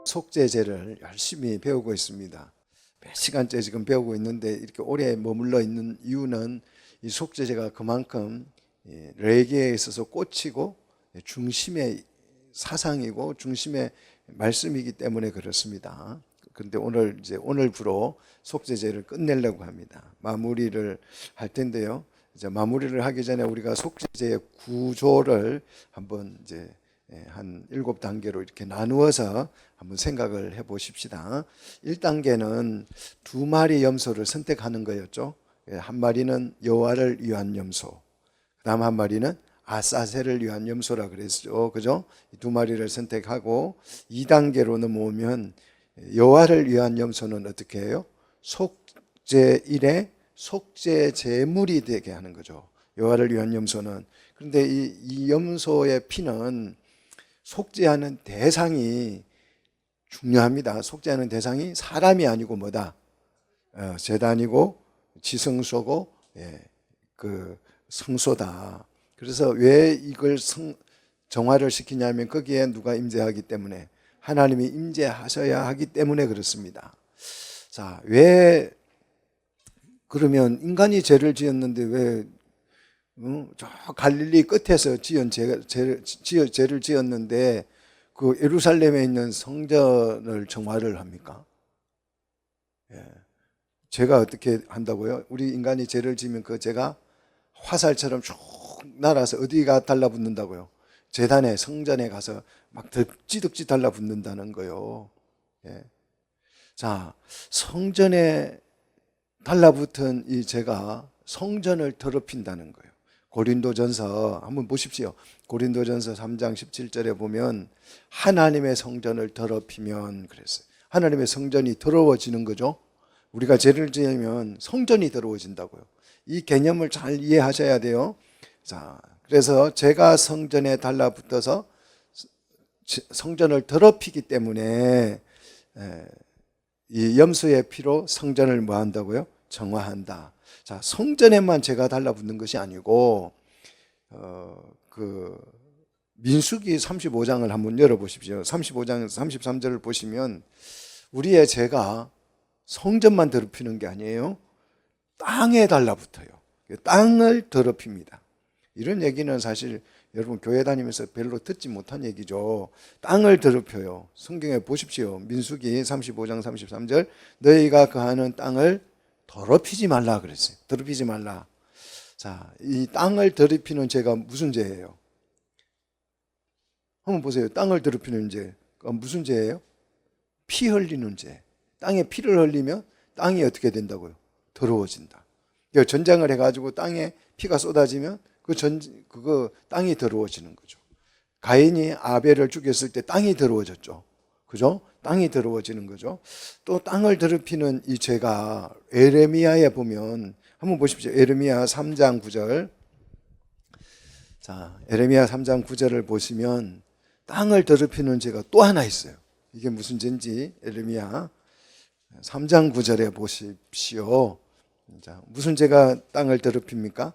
속죄제를 열심히 배우고 있습니다. 몇 시간째 지금 배우고 있는데 이렇게 오래 머물러 있는 이유는 이 속죄제가 그만큼 레게에 있어서 꽂히고 중심의 사상이고 중심의 말씀이기 때문에 그렇습니다. 그런데 오늘부로 속죄제를 끝내려고 합니다. 마무리를 할 텐데요. 이제 마무리를 하기 전에 우리가 속죄제의 구조를 한번 한 7단계로 이렇게 나누어서 한번 생각을 해 보십시다. 1단계는 2마리 염소를 선택하는 거였죠. 한 마리는 여호와를 위한 염소, 그다음 한 마리는 아사셀을 위한 염소라 그랬죠. 그죠? 2마리를 선택하고 2단계로 넘어오면 여호와를 위한 염소는 어떻게 해요? 속죄일에 속죄 제물이 되게 하는 거죠. 여호와를 위한 염소는. 그런데 이 염소의 피는 속죄하는 대상이 중요합니다. 속죄하는 대상이 사람이 아니고 뭐다? 제단이고 지성소고 그 성소다. 그래서 왜 이걸 정화를 시키냐면 거기에 누가 임재하기 때문에, 하나님이 임재하셔야 하기 때문에 그렇습니다. 자, 왜 그러면 인간이 죄를 지었는데 왜 저 갈릴리 끝에서 죄를 지었는데 그 예루살렘에 있는 성전을 정화를 합니까? 죄가 어떻게 한다고요? 우리 인간이 죄를 지으면 그 죄가 화살처럼 쭉 날아서 어디가 달라붙는다고요? 제단에 성전에 가서 막 덕지덕지 달라붙는다는 거요. 자, 성전에 달라붙은 이 죄가 성전을 더럽힌다는 거예요. 고린도전서 한번 보십시오. 고린도전서 3장 17절에 보면 하나님의 성전을 더럽히면 그랬어요. 하나님의 성전이 더러워지는 거죠. 우리가 죄를 지으면 성전이 더러워진다고요. 이 개념을 잘 이해하셔야 돼요. 자, 그래서 죄가 성전에 달라붙어서 성전을 더럽히기 때문에 이 염소의 피로 성전을 뭐 한다고요? 정화한다. 자, 성전에만 죄가 달라붙는 것이 아니고 그 민수기 35장을 한번 열어보십시오. 35장 33절을 보시면 우리의 죄가 성전만 더럽히는 게 아니에요. 땅에 달라붙어요. 땅을 더럽힙니다. 이런 얘기는 사실 여러분 교회 다니면서 별로 듣지 못한 얘기죠. 땅을 더럽혀요. 성경에 보십시오. 민수기 35장 33절 너희가 거하는 땅을 더럽히지 말라 그랬어요. 더럽히지 말라. 자, 이 땅을 더럽히는 죄가 무슨 죄예요? 한번 보세요. 땅을 더럽히는 죄가 무슨 죄예요? 피 흘리는 죄. 땅에 피를 흘리면 땅이 어떻게 된다고요? 더러워진다. 전쟁을 해가지고 땅에 피가 쏟아지면 그거 땅이 더러워지는 거죠. 가인이 아벨을 죽였을 때 땅이 더러워졌죠. 그죠? 땅이 더러워지는 거죠. 또 땅을 더럽히는 이 죄가 에레미야에 보면 한번 보십시오. 에레미야 3장 9절. 자, 에레미야 3장 9절을 보시면 땅을 더럽히는 죄가 또 하나 있어요. 이게 무슨 죄인지 에레미야 3장 9절에 보십시오. 자, 무슨 죄가 땅을 더럽힙니까?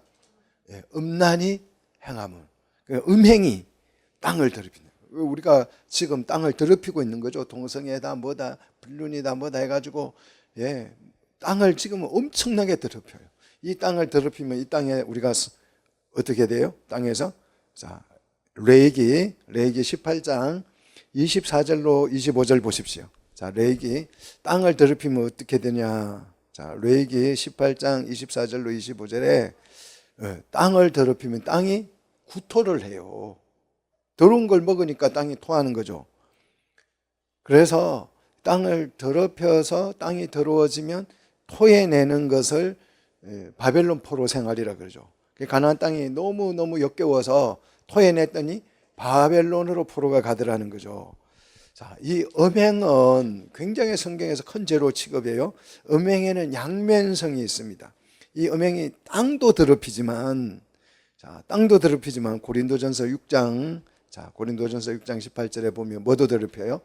음란히 행함은, 음행이 땅을 더럽히는. 우리가 지금 땅을 더럽히고 있는 거죠. 동성애다 뭐다 불륜이다 뭐다 해가지고 땅을 지금 엄청나게 더럽혀요. 이 땅을 더럽히면 이 땅에 우리가 어떻게 돼요? 땅에서 자, 레위기 18장 24절로 25절 보십시오. 자, 레위기 땅을 더럽히면 어떻게 되냐? 자, 레위기 18장 24절로 25절에 땅을 더럽히면 땅이 구토를 해요. 더러운 걸 먹으니까 땅이 토하는 거죠. 그래서 땅을 더럽혀서 땅이 더러워지면 토해내는 것을 바벨론 포로 생활이라 그러죠. 가나안 땅이 너무 역겨워서 토해냈더니 바벨론으로 포로가 가더라는 거죠. 자, 이 음행은 굉장히 성경에서 큰 죄로 취급해요. 음행에는 양면성이 있습니다. 이 음행이 땅도 더럽히지만 고린도전서 6장 18절에 보면 뭐도 더럽혀요?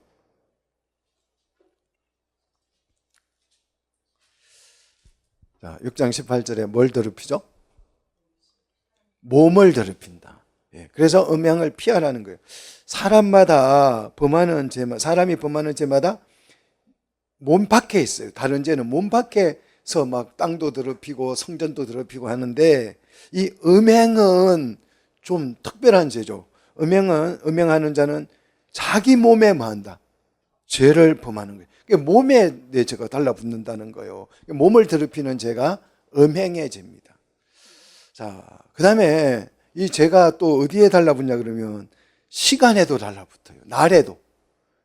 자, 6장 18절에 뭘 더럽히죠? 몸을 더럽힌다. 그래서 음행을 피하라는 거예요. 사람마다 범하는 죄, 사람이 범하는 죄마다 몸 밖에 있어요. 다른 죄는 몸 밖에서 막 땅도 더럽히고 성전도 더럽히고 하는데, 이 음행은 좀 특별한 죄죠. 음행하는 자는 자기 몸에 뭐한다? 죄를 범하는 거예요. 그러니까 몸에 내 죄가 달라붙는다는 거예요. 몸을 더럽히는 죄가 음행의 죄입니다. 자, 그 다음에 이 죄가 또 어디에 달라붙냐 그러면 시간에도 달라붙어요.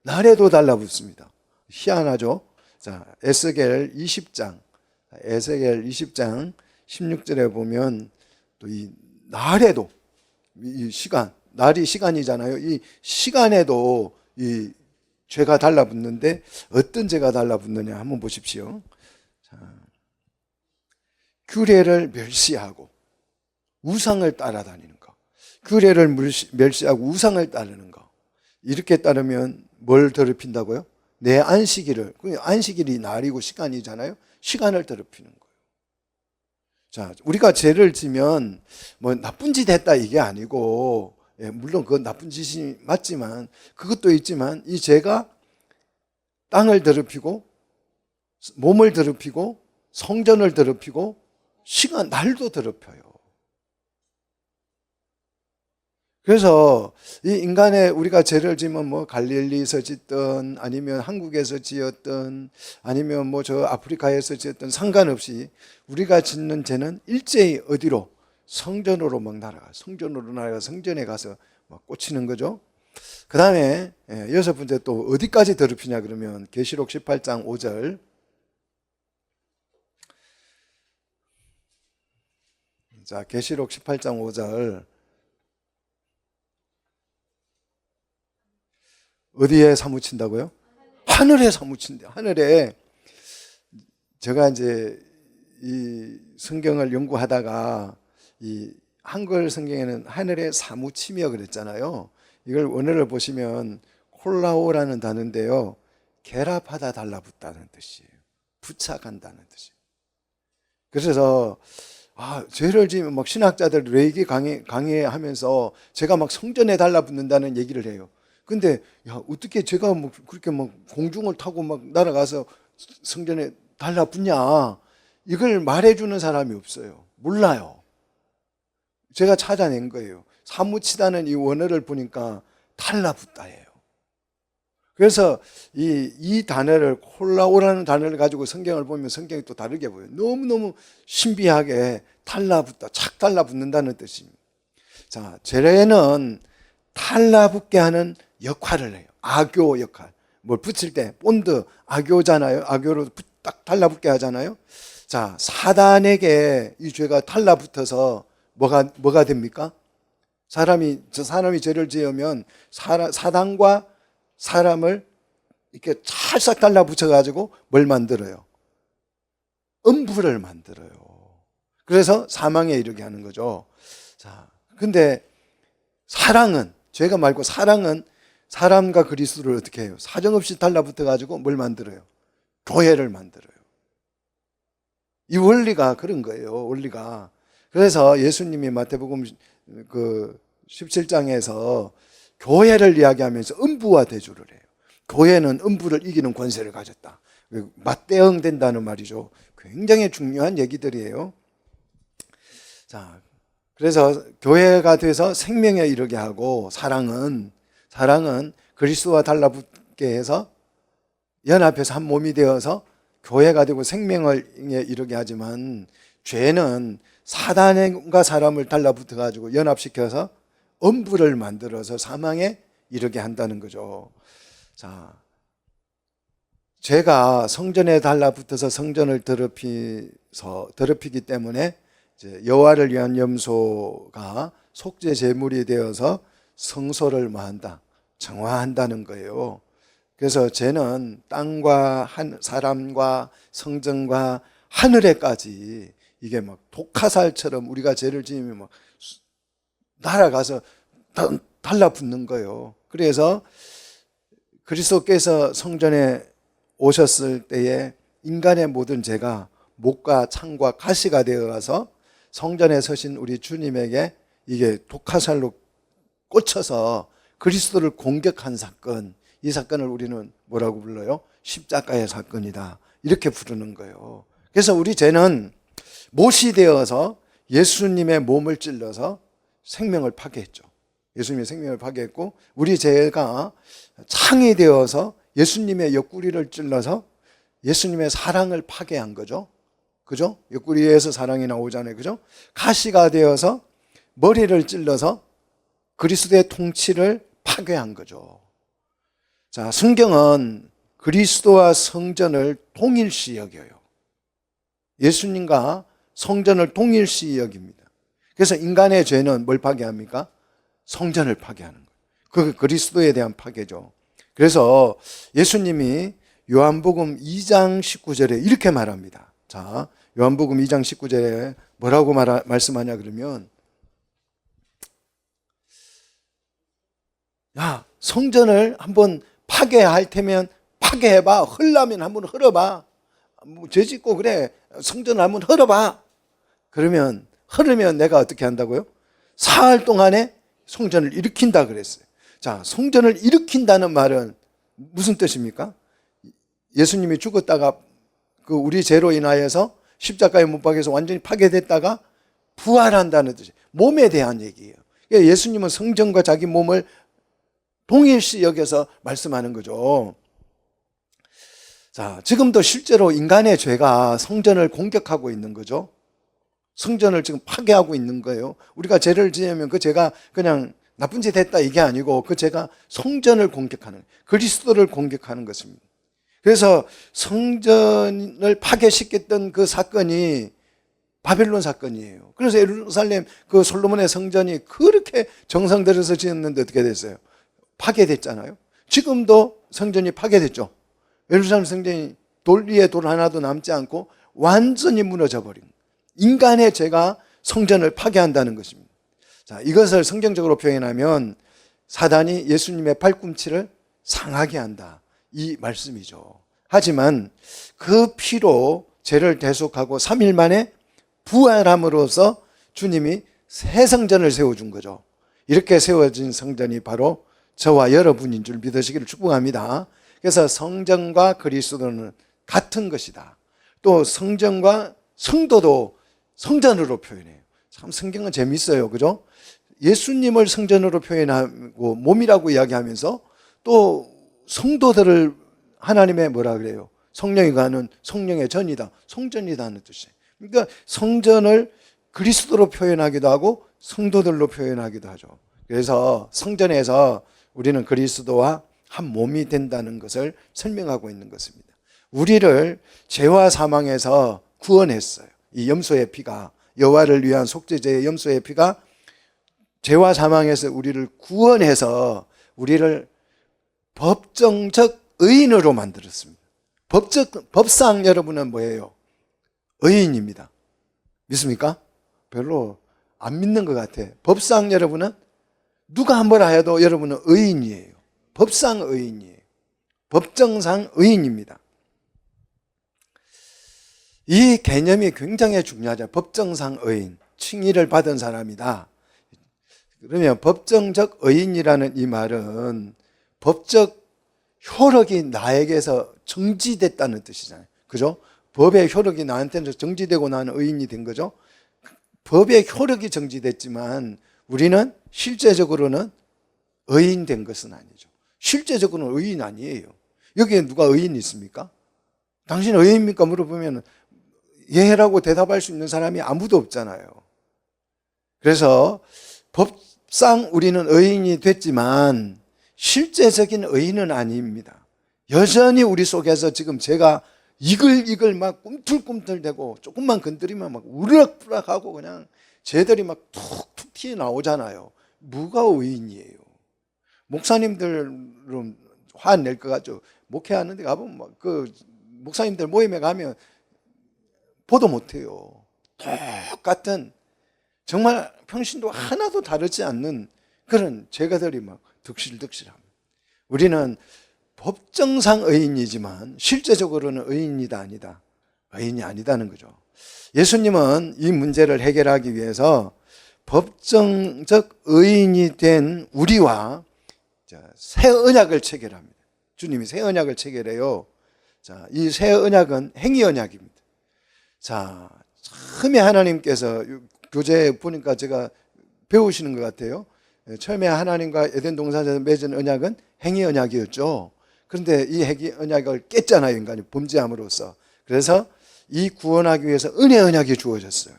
날에도 달라붙습니다. 희한하죠? 자, 에스겔 20장 16절에 보면 또 이 날에도, 이 시간, 날이 시간이잖아요. 이 시간에도 이 죄가 달라붙는데 어떤 죄가 달라붙느냐 한번 보십시오. 자, 규례를 멸시하고 우상을 따라다니는 거. 규례를 멸시하고 우상을 따르는 거. 이렇게 따르면 뭘 더럽힌다고요? 내 안식일을, 안식일이 날이고 시간이잖아요. 시간을 더럽히는 거예요. 자, 우리가 죄를 지면 뭐 나쁜 짓 했다 이게 아니고, 물론 그건 나쁜 짓이 맞지만, 그것도 있지만 이 죄가 땅을 더럽히고 몸을 더럽히고 성전을 더럽히고 날도 더럽혀요. 그래서 이 인간의, 우리가 죄를 지면 뭐 갈릴리에서 짓든 아니면 한국에서 지었든 아니면 뭐 저 아프리카에서 지었든 상관없이 우리가 짓는 죄는 일제히 어디로? 성전으로 막 날아가 성전에 가서 막 꽂히는 거죠. 그 다음에 여섯 번째 또 어디까지 더럽히냐 그러면 계시록 18장 5절. 자, 계시록 18장 5절. 어디에 사무친다고요? 하늘에 사무친대. 하늘에. 제가 이제 이 성경을 연구하다가 이 한글 성경에는 하늘에 사무치며 그랬잖아요. 이걸 원어를 보시면 콜라오라는 단어인데요, 결합하다 달라붙다는 뜻이에요. 부착한다는 뜻이에요. 그래서 죄를 지으면 막 신학자들 레이기 강의하면서 제가 막 성전에 달라붙는다는 얘기를 해요. 근데 어떻게 제가 뭐 그렇게 막 공중을 타고 막 날아가서 성전에 달라붙냐, 이걸 말해주는 사람이 없어요. 몰라요. 제가 찾아낸 거예요. 사무치다는 이 원어를 보니까 달라붙다예요. 그래서 이 단어를, 콜라오라는 단어를 가지고 성경을 보면 성경이 또 다르게 보여요. 너무너무 신비하게 달라붙다, 착 달라붙는다는 뜻입니다. 자, 죄는 달라붙게 하는 역할을 해요. 악교 역할. 뭘 붙일 때 본드, 악교잖아요. 악교로 딱 달라붙게 하잖아요. 자, 사단에게 이 죄가 달라붙어서 뭐가 됩니까? 사람이 죄를 지으면 사단과 사람을 이렇게 찰싹 달라붙여 가지고 뭘 만들어요? 음부를 만들어요. 그래서 사망에 이르게 하는 거죠. 자, 근데 사랑은, 죄가 말고 사랑은 사람과 그리스도를 어떻게 해요? 사정없이 달라붙어 가지고 뭘 만들어요? 교회를 만들어요. 이 원리가 그런 거예요. 원리가. 그래서 예수님이 마태복음 그 17장에서 교회를 이야기하면서 음부와 대조를 해요. 교회는 음부를 이기는 권세를 가졌다. 맞대응된다는 말이죠. 굉장히 중요한 얘기들이에요. 자, 그래서 교회가 돼서 생명에 이르게 하고, 사랑은 그리스도와 달라붙게 해서 연합해서 한 몸이 되어서 교회가 되고 생명에 이르게 하지만, 죄는 사단과 사람을 달라붙어 가지고 연합시켜서 음부를 만들어서 사망에 이르게 한다는 거죠. 자, 죄가 성전에 달라붙어서 성전을 더럽히기 때문에 이제 여호와를 위한 염소가 속죄 제물이 되어서 성소를 뭐한다? 정화한다는 거예요. 그래서 죄는 땅과 사람과 성전과 하늘에까지, 이게 막 독화살처럼 우리가 죄를 지으면 막 날아가서 달라붙는 거예요. 그래서 그리스도께서 성전에 오셨을 때에 인간의 모든 죄가 목과 창과 가시가 되어가서 성전에 서신 우리 주님에게 이게 독화살로 꽂혀서 그리스도를 공격한 사건, 이 사건을 우리는 뭐라고 불러요? 십자가의 사건이다, 이렇게 부르는 거예요. 그래서 우리 죄는 못이 되어서 예수님의 몸을 찔러서 생명을 파괴했죠. 예수님의 생명을 파괴했고, 우리 죄가 창이 되어서 예수님의 옆구리를 찔러서 예수님의 사랑을 파괴한 거죠. 그죠? 옆구리에서 사랑이 나오잖아요. 그죠? 가시가 되어서 머리를 찔러서 그리스도의 통치를 파괴한 거죠. 자, 성경은 그리스도와 성전을 동일시 여겨요. 예수님과 성전을 동일시 여깁니다. 그래서 인간의 죄는 뭘 파괴합니까? 성전을 파괴하는 거예요. 그게 그리스도에 대한 파괴죠. 그래서 예수님이 요한복음 2장 19절에 이렇게 말합니다. 자, 요한복음 2장 19절에 뭐라고 말씀하냐 그러면, 야, 성전을 한번 파괴할 테면 파괴해봐. 헐라면 한번 헐어봐. 뭐 죄 짓고 그래. 성전을 한번 헐어봐. 그러면 헐으면 내가 어떻게 한다고요? 사흘 동안에 성전을 일으킨다 그랬어요. 자, 성전을 일으킨다는 말은 무슨 뜻입니까? 예수님이 죽었다가 그 우리 죄로 인하여서 십자가에 못 박혀서 완전히 파괴됐다가 부활한다는 뜻이에요. 몸에 대한 얘기예요. 예수님은 성전과 자기 몸을 동일시 여겨서 말씀하는 거죠. 자, 지금도 실제로 인간의 죄가 성전을 공격하고 있는 거죠. 성전을 지금 파괴하고 있는 거예요. 우리가 죄를 지으면 그 죄가 그냥 나쁜 짓 했다 이게 아니고 그 죄가 성전을 공격하는, 그리스도를 공격하는 것입니다. 그래서 성전을 파괴시켰던 그 사건이 바벨론 사건이에요. 그래서 예루살렘 그 솔로몬의 성전이 그렇게 정성 들여서 지었는데 어떻게 됐어요? 파괴됐잖아요. 지금도 성전이 파괴됐죠. 예루살렘 성전이 돌 위에 돌 하나도 남지 않고 완전히 무너져 버린, 인간의 죄가 성전을 파괴한다는 것입니다. 자, 이것을 성경적으로 표현하면 사단이 예수님의 발꿈치를 상하게 한다, 이 말씀이죠. 하지만 그 피로 죄를 대속하고 3일 만에 부활함으로써 주님이 새 성전을 세워준 거죠. 이렇게 세워진 성전이 바로 저와 여러분인 줄 믿으시기를 축복합니다. 그래서 성전과 그리스도는 같은 것이다. 또 성전과 성도도 성전으로 표현해요. 참 성경은 재밌어요. 그죠? 예수님을 성전으로 표현하고 몸이라고 이야기하면서 또 성도들을 하나님의 뭐라 그래요? 성령이 가는 성령의 전이다, 성전이다 하는 뜻이에요. 그러니까 성전을 그리스도로 표현하기도 하고 성도들로 표현하기도 하죠. 그래서 성전에서 우리는 그리스도와 한 몸이 된다는 것을 설명하고 있는 것입니다. 우리를 죄와 사망에서 구원했어요. 이 염소의 피가, 여호와를 위한 속죄제의 염소의 피가 죄와 사망에서 우리를 구원해서 우리를 법정적 의인으로 만들었습니다. 법상 여러분은 뭐예요? 의인입니다. 믿습니까? 별로 안 믿는 것 같아. 법상 여러분은 누가 뭐라 해도 여러분은 의인이에요. 법상 의인이에요. 법정상 의인입니다. 이 개념이 굉장히 중요하죠. 법정상 의인, 칭의를 받은 사람이다. 그러면 법정적 의인이라는 이 말은 법적 효력이 나에게서 정지됐다는 뜻이잖아요. 그죠? 법의 효력이 나한테서 정지되고 나는 의인이 된 거죠. 법의 효력이 정지됐지만 우리는 실제적으로는 의인된 것은 아니죠. 실제적으로는 의인 아니에요. 여기에 누가 의인이 있습니까? 당신 의인입니까? 물어보면 예라고 대답할 수 있는 사람이 아무도 없잖아요. 그래서 법상 우리는 의인이 됐지만 실제적인 의인은 아닙니다. 여전히 우리 속에서 지금 제가 이글이글 막 꿈틀꿈틀대고 조금만 건드리면 막 우락부락하고 그냥 쟤들이 막 툭툭 튀어나오잖아요. 뭐가 의인이에요? 목사님들은 화낼 것 같죠. 목회하는 데 가보면 막 그 목사님들 모임에 가면 보도 못해요. 똑같은 정말 평신도 하나도 다르지 않는 그런 죄가들이 막 득실득실합니다. 우리는 법정상 의인이지만 실제적으로는 의인이다 아니다. 의인이 아니다는 거죠. 예수님은 이 문제를 해결하기 위해서 법정적 의인이 된 우리와 새 언약을 체결합니다. 주님이 새 언약을 체결해요. 자, 이 새 언약은 행위 언약입니다. 자, 처음에 하나님께서 교재 보니까 제가 배우시는 것 같아요. 처음에 하나님과 에덴 동산에서 맺은 언약은 행위 언약이었죠. 그런데 이 행위 언약을 깼잖아요, 인간이 범죄함으로써. 그래서 이 구원하기 위해서 은혜 언약이 주어졌어요.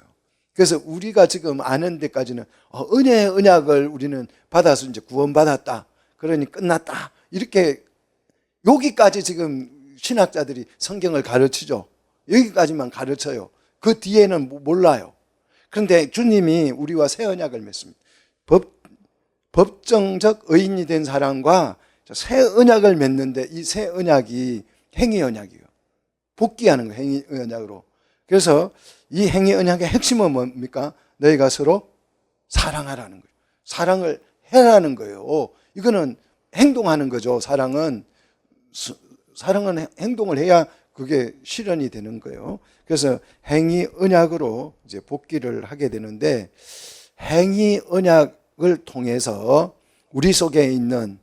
그래서 우리가 지금 아는 데까지는 은혜의 언약을 우리는 받아서 이제 구원받았다, 그러니 끝났다, 이렇게 여기까지 지금 신학자들이 성경을 가르치죠. 여기까지만 가르쳐요. 그 뒤에는 몰라요. 그런데 주님이 우리와 새 언약을 맺습니다. 법정적 의인이 된 사람과 새 언약을 맺는데, 이 새 언약이 행위 언약이에요. 복귀하는 거예요, 행위 언약으로. 그래서 이 행위 언약의 핵심은 뭡니까? 너희가 서로 사랑하라는 거예요. 사랑을 해라는 거예요. 이거는 행동하는 거죠. 사랑은 행동을 해야 그게 실현이 되는 거예요. 그래서 행위 언약으로 이제 복귀를 하게 되는데, 행위 언약을 통해서 우리 속에 있는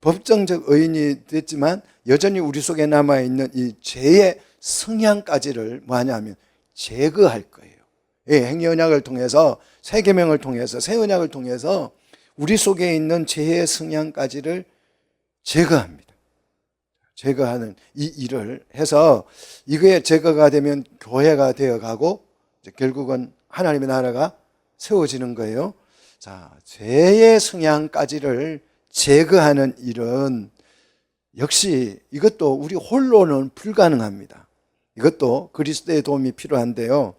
법정적 의인이 됐지만 여전히 우리 속에 남아있는 이 죄의 성향까지를 뭐하냐면 제거할 거예요. 예, 행위 언약을 통해서, 새 계명을 통해서, 새 언약을 통해서 우리 속에 있는 죄의 성향까지를 제거합니다. 제거하는 이 일을 해서, 이거에 제거가 되면 교회가 되어가고 결국은 하나님의 나라가 세워지는 거예요. 자, 죄의 성향까지를 제거하는 일은 역시 이것도 우리 홀로는 불가능합니다. 이것도 그리스도의 도움이 필요한데요.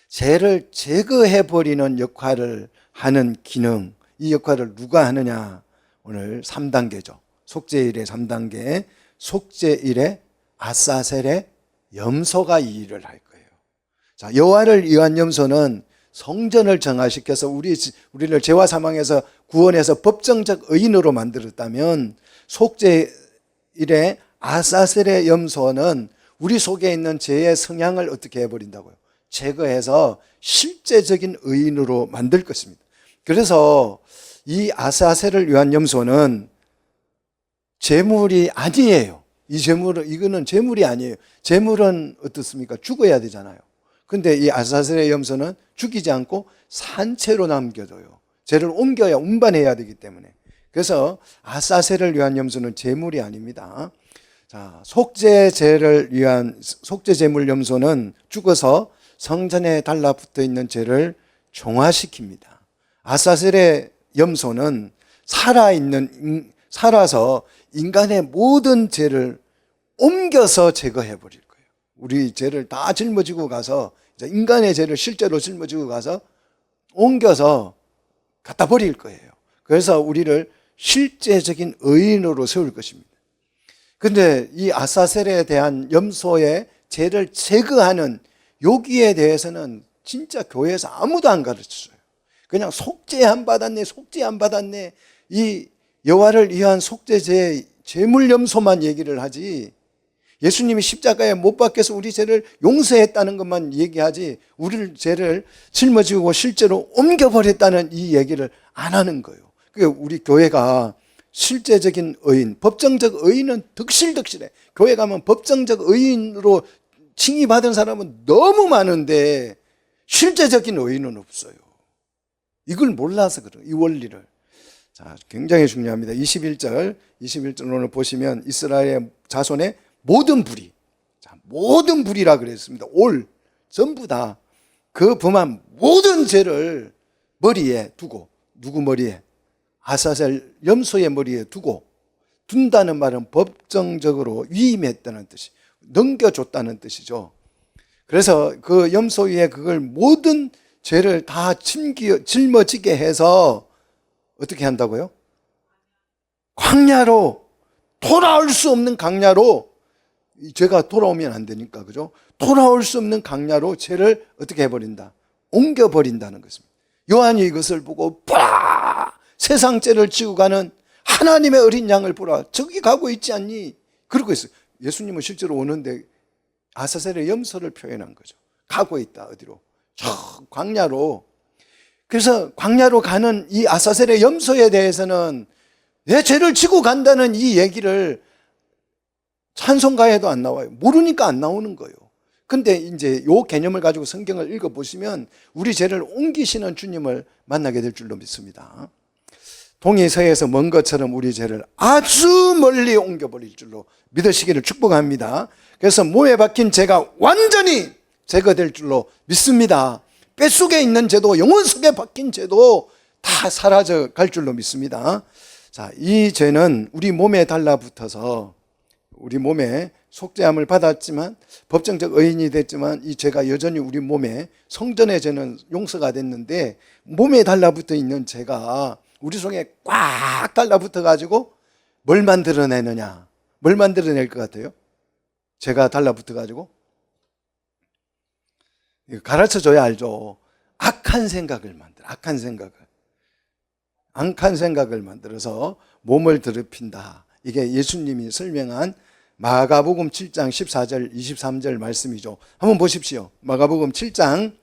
죄를 제거해버리는 역할을 하는 기능, 이 역할을 누가 하느냐? 오늘 3단계죠. 속죄일의 3단계, 속죄일의 아사셀의 염소가 이 일을 할 거예요. 자, 여호와를 위한 염소는 성전을 정화시켜서 우리를 죄와 사망에서 구원해서 법정적 의인으로 만들었다면, 속죄일의 아사셀의 염소는 우리 속에 있는 죄의 성향을 어떻게 해버린다고요? 제거해서 실제적인 의인으로 만들 것입니다. 그래서 이 아사셀을 위한 염소는 제물이 아니에요. 이거는 제물이 아니에요. 제물은 어떻습니까? 죽어야 되잖아요. 근데 이 아사셀의 염소는 죽이지 않고 산채로 남겨둬요. 죄를 옮겨야, 운반해야 되기 때문에. 그래서 아사셀을 위한 염소는 제물이 아닙니다. 자, 속죄제를 위한 속죄제물 염소는 죽어서 성전에 달라붙어 있는 죄를 종화시킵니다. 아사셀의 염소는 살아서 인간의 모든 죄를 옮겨서 제거해 버릴 거예요. 우리 죄를 다 짊어지고 가서, 인간의 죄를 실제로 짊어지고 가서 옮겨서 갖다 버릴 거예요. 그래서 우리를 실제적인 의인으로 세울 것입니다. 근데 이 아사셀에 대한 염소의 죄를 제거하는 여기에 대해서는 진짜 교회에서 아무도 안 가르쳤어요. 그냥 속죄 안 받았네, 속죄 안 받았네, 이 여호와를 위한 속죄제 제물 염소만 얘기를 하지, 예수님이 십자가에 못 박혀서 우리 죄를 용서했다는 것만 얘기하지, 우리 죄를 짊어지고 실제로 옮겨버렸다는 이 얘기를 안 하는 거예요. 그러니까 우리 교회가 실제적인 의인, 법정적 의인은 득실득실해. 교회 가면 법정적 의인으로 칭의받은 사람은 너무 많은데 실제적인 의인은 없어요. 이걸 몰라서 그래요, 이 원리를. 자, 굉장히 중요합니다. 21절 오늘 보시면 이스라엘의 자손의 모든 불의, 자, 모든 불의라 그랬습니다. 전부 다 그 범한 모든 죄를 머리에 두고, 누구 머리에? 아사셀 염소의 머리에 둔다는 말은 법정적으로 위임했다는 뜻이, 넘겨줬다는 뜻이죠. 그래서 그 염소 위에 그걸 모든 죄를 다 짊어지게 해서 어떻게 한다고요? 광야로, 돌아올 수 없는 강야로, 죄가 돌아오면 안 되니까, 그죠? 돌아올 수 없는 강야로 죄를 어떻게 해버린다? 옮겨버린다는 것입니다. 요한이 이것을 보고 보라, 세상 죄를 지고 가는 하나님의 어린 양을 보라, 저기 가고 있지 않니? 그러고 있어요. 예수님은 실제로 오는데 아사셀의 염소를 표현한 거죠. 가고 있다. 어디로? 저 광야로. 그래서 광야로 가는 이 아사셀의 염소에 대해서는 내 죄를 지고 간다는 이 얘기를 찬송가에도 안 나와요. 모르니까 안 나오는 거예요. 근데 이제 요 개념을 가지고 성경을 읽어보시면 우리 죄를 옮기시는 주님을 만나게 될 줄로 믿습니다. 동이 서에서 먼 것처럼 우리 죄를 아주 멀리 옮겨버릴 줄로 믿으시기를 축복합니다. 그래서 몸에 박힌 죄가 완전히 제거될 줄로 믿습니다. 뼛속에 있는 죄도, 영혼 속에 박힌 죄도 다 사라져 갈 줄로 믿습니다. 자, 이 죄는 우리 몸에 달라붙어서 우리 몸에 속죄함을 받았지만, 법정적 의인이 됐지만, 이 죄가 여전히 우리 몸에, 성전의 죄는 용서가 됐는데 몸에 달라붙어 있는 죄가 우리 속에 꽉 달라붙어 가지고 뭘 만들어내느냐? 뭘 만들어낼 것 같아요? 죄가 달라붙어 가지고 가르쳐 줘야 알죠. 악한 생각을 만들어. 악한 생각을 만들어서 몸을 더럽힌다. 이게 예수님이 설명한 마가복음 7장 14절 23절 말씀이죠. 한번 보십시오. 마가복음 7장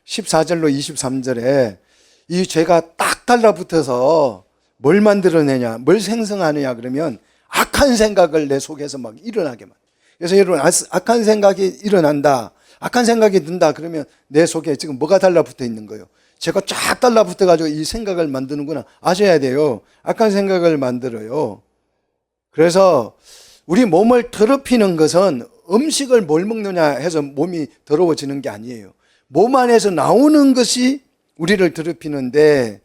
14절로 23절에 이 죄가 딱 달라붙어서 뭘 만들어내냐, 뭘 생성하느냐 그러면 악한 생각을 내 속에서 막 일어나게 만들어요. 그래서 여러분, 악한 생각이 일어난다, 악한 생각이 든다 그러면 내 속에 지금 뭐가 달라붙어 있는 거예요? 죄가 쫙 달라붙어 가지고 이 생각을 만드는구나 아셔야 돼요. 악한 생각을 만들어요. 그래서 우리 몸을 더럽히는 것은 음식을 뭘 먹느냐 해서 몸이 더러워지는 게 아니에요. 몸 안에서 나오는 것이 우리를 더럽히는데,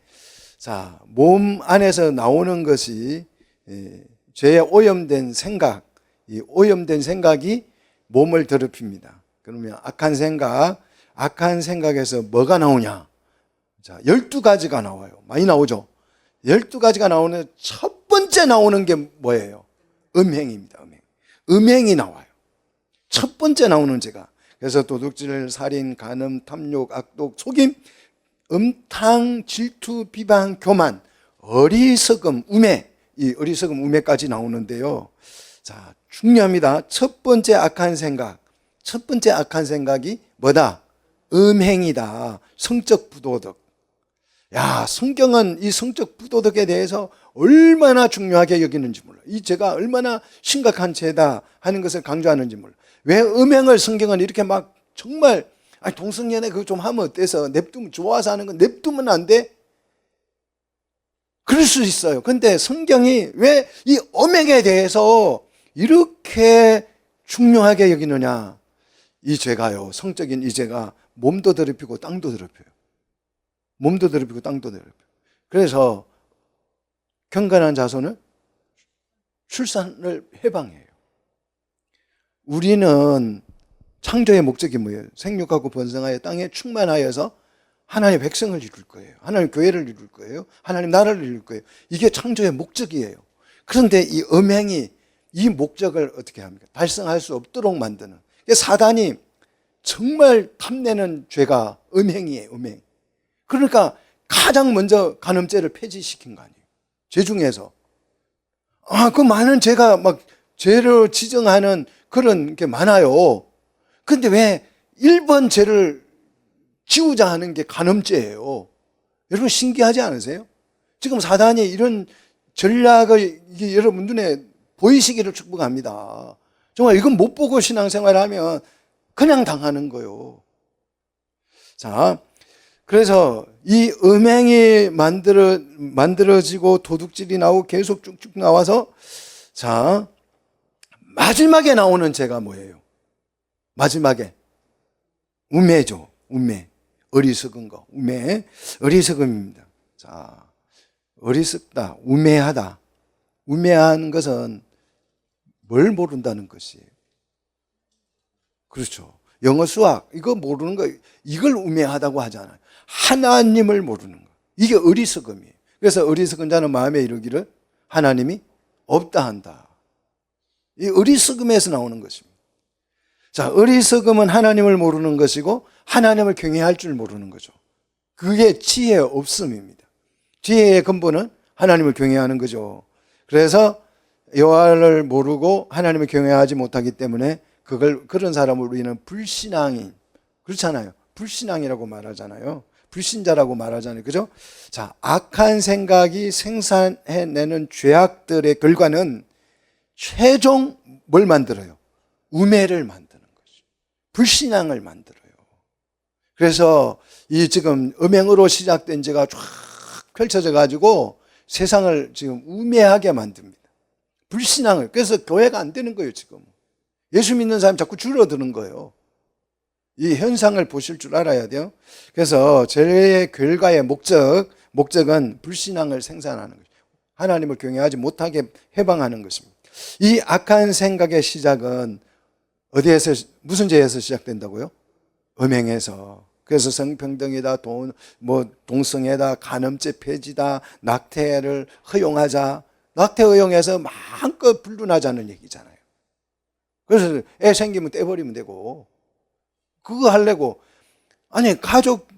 자, 몸 안에서 나오는 것이 죄에 오염된 생각, 이 오염된 생각이 몸을 더럽힙니다. 그러면 악한 생각에서 뭐가 나오냐? 자, 12가지가 나와요. 많이 나오죠? 12가지가 나오는 첫 번째 나오는 게 뭐예요? 음행입니다. 음행이 나와요. 첫 번째 나오는 죄가. 그래서 도둑질, 살인, 간음, 탐욕, 악독, 속임, 음탕, 질투, 비방, 교만, 어리석음, 우매, 이 어리석음, 우매까지 나오는데요. 자, 중요합니다. 첫 번째 악한 생각이 뭐다? 음행이다. 성적 부도덕. 야, 성경은 이 성적 부도덕에 대해서 얼마나 중요하게 여기는지 몰라. 이 죄가 얼마나 심각한 죄다 하는 것을 강조하는지 몰라. 왜 음행을 성경은 이렇게 막 정말, 아니, 동성연애 그거 좀 하면 어때서? 냅두면, 좋아서 하는 건 냅두면 안 돼? 그럴 수 있어요. 근데 성경이 왜 이 음행에 대해서 이렇게 중요하게 여기느냐? 이 죄가요, 성적인 이 죄가 몸도 더럽히고 땅도 더럽혀요. 몸도 더럽히고 땅도 더럽혀요. 그래서 경건한 자손은 출산을 해방해요. 우리는 창조의 목적이 뭐예요? 생육하고 번성하여 땅에 충만하여서 하나님의 백성을 이룰 거예요. 하나님 교회를 이룰 거예요. 하나님 나라를 이룰 거예요. 이게 창조의 목적이에요. 그런데 이 음행이 이 목적을 어떻게 합니까? 달성할 수 없도록 만드는. 사단이 정말 탐내는 죄가 음행이에요. 음행. 그러니까 가장 먼저 간음죄를 폐지시킨 거 아니에요. 죄 중에서. 그 많은 죄가 막 죄를 지정하는 그런 게 많아요. 근데 왜 1번 죄를 지우자 하는 게 간음죄예요? 여러분 신기하지 않으세요? 지금 사단이 이런 전략을 이게 여러분 눈에 보이시기를 축복합니다. 정말 이건 못 보고 신앙생활하면 그냥 당하는 거예요. 자, 그래서 이 음행이 만들어지고 도둑질이 나오고 계속 쭉쭉 나와서, 자, 마지막에 나오는 죄가 뭐예요? 마지막에 우매죠. 우매. 어리석은 거. 우매. 어리석음입니다. 자, 어리석다. 우매하다. 우매한 것은 뭘 모른다는 것이에요. 그렇죠. 영어 수학 이거 모르는 거, 이걸 우매하다고 하잖아요. 하나님을 모르는 거. 이게 어리석음이에요. 그래서 어리석은 자는 마음에 이르기를 하나님이 없다 한다. 이 어리석음에서 나오는 것입니다. 자, 어리석음은 하나님을 모르는 것이고 하나님을 경외할 줄 모르는 거죠. 그게 지혜의 없음입니다. 지혜의 근본은 하나님을 경외하는 거죠. 그래서 여호와를 모르고 하나님을 경외하지 못하기 때문에 그런 사람을 우리는 불신앙인, 그렇잖아요. 불신앙이라고 말하잖아요. 불신자라고 말하잖아요. 그죠? 자, 악한 생각이 생산해내는 죄악들의 결과는 최종 뭘 만들어요? 우매를 만드는 거죠. 불신앙을 만들어요. 그래서 이 지금 음행으로 시작된 죄가 쫙 펼쳐져 가지고 세상을 지금 우매하게 만듭니다. 불신앙을. 그래서 교회가 안 되는 거예요, 지금. 예수 믿는 사람이 자꾸 줄어드는 거예요. 이 현상을 보실 줄 알아야 돼요. 그래서 죄의 결과의 목적은 불신앙을 생산하는 것입니다. 하나님을 경외하지 못하게 해방하는 것입니다. 이 악한 생각의 시작은 어디에서, 무슨 죄에서 시작된다고요? 음행에서. 그래서 성평등이다, 동성애다, 간음죄 폐지다, 낙태를 허용하자. 낙태 허용해서 마음껏 불륜하자는 얘기잖아요. 그래서 애 생기면 떼버리면 되고, 그거 하려고, 아니, 가족,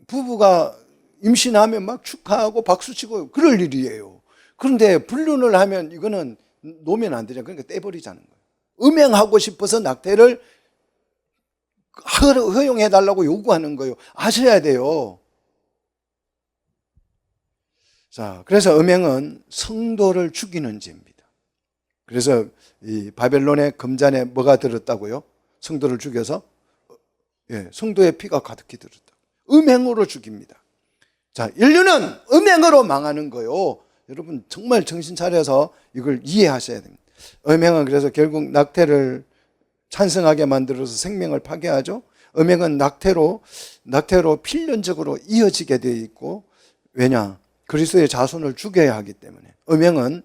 부부가 임신하면 막 축하하고 박수치고 그럴 일이에요. 그런데 불륜을 하면 이거는 놓으면 안 되잖아요. 그러니까 떼버리자는 거예요. 음행하고 싶어서 낙태를 허용해달라고 요구하는 거예요. 아셔야 돼요. 자, 그래서 음행은 성도를 죽이는 죄입니다. 그래서 이 바벨론의 금잔에 뭐가 들었다고요? 성도를 죽여서? 예, 성도의 피가 가득히 들었다. 음행으로 죽입니다. 자, 인류는 음행으로 망하는 거예요. 여러분 정말 정신 차려서 이걸 이해하셔야 됩니다. 음행은 그래서 결국 낙태를 찬성하게 만들어서 생명을 파괴하죠. 음행은 낙태로 필연적으로 이어지게 되어 있고, 왜냐? 그리스도의 자손을 죽여야 하기 때문에. 음행은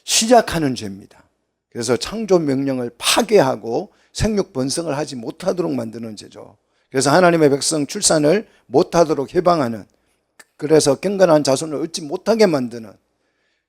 시작하는 죄입니다. 그래서 창조 명령을 파괴하고 생육 번성을 하지 못하도록 만드는 죄죠. 그래서 하나님의 백성 출산을 못하도록 해방하는, 그래서 경건한 자손을 얻지 못하게 만드는,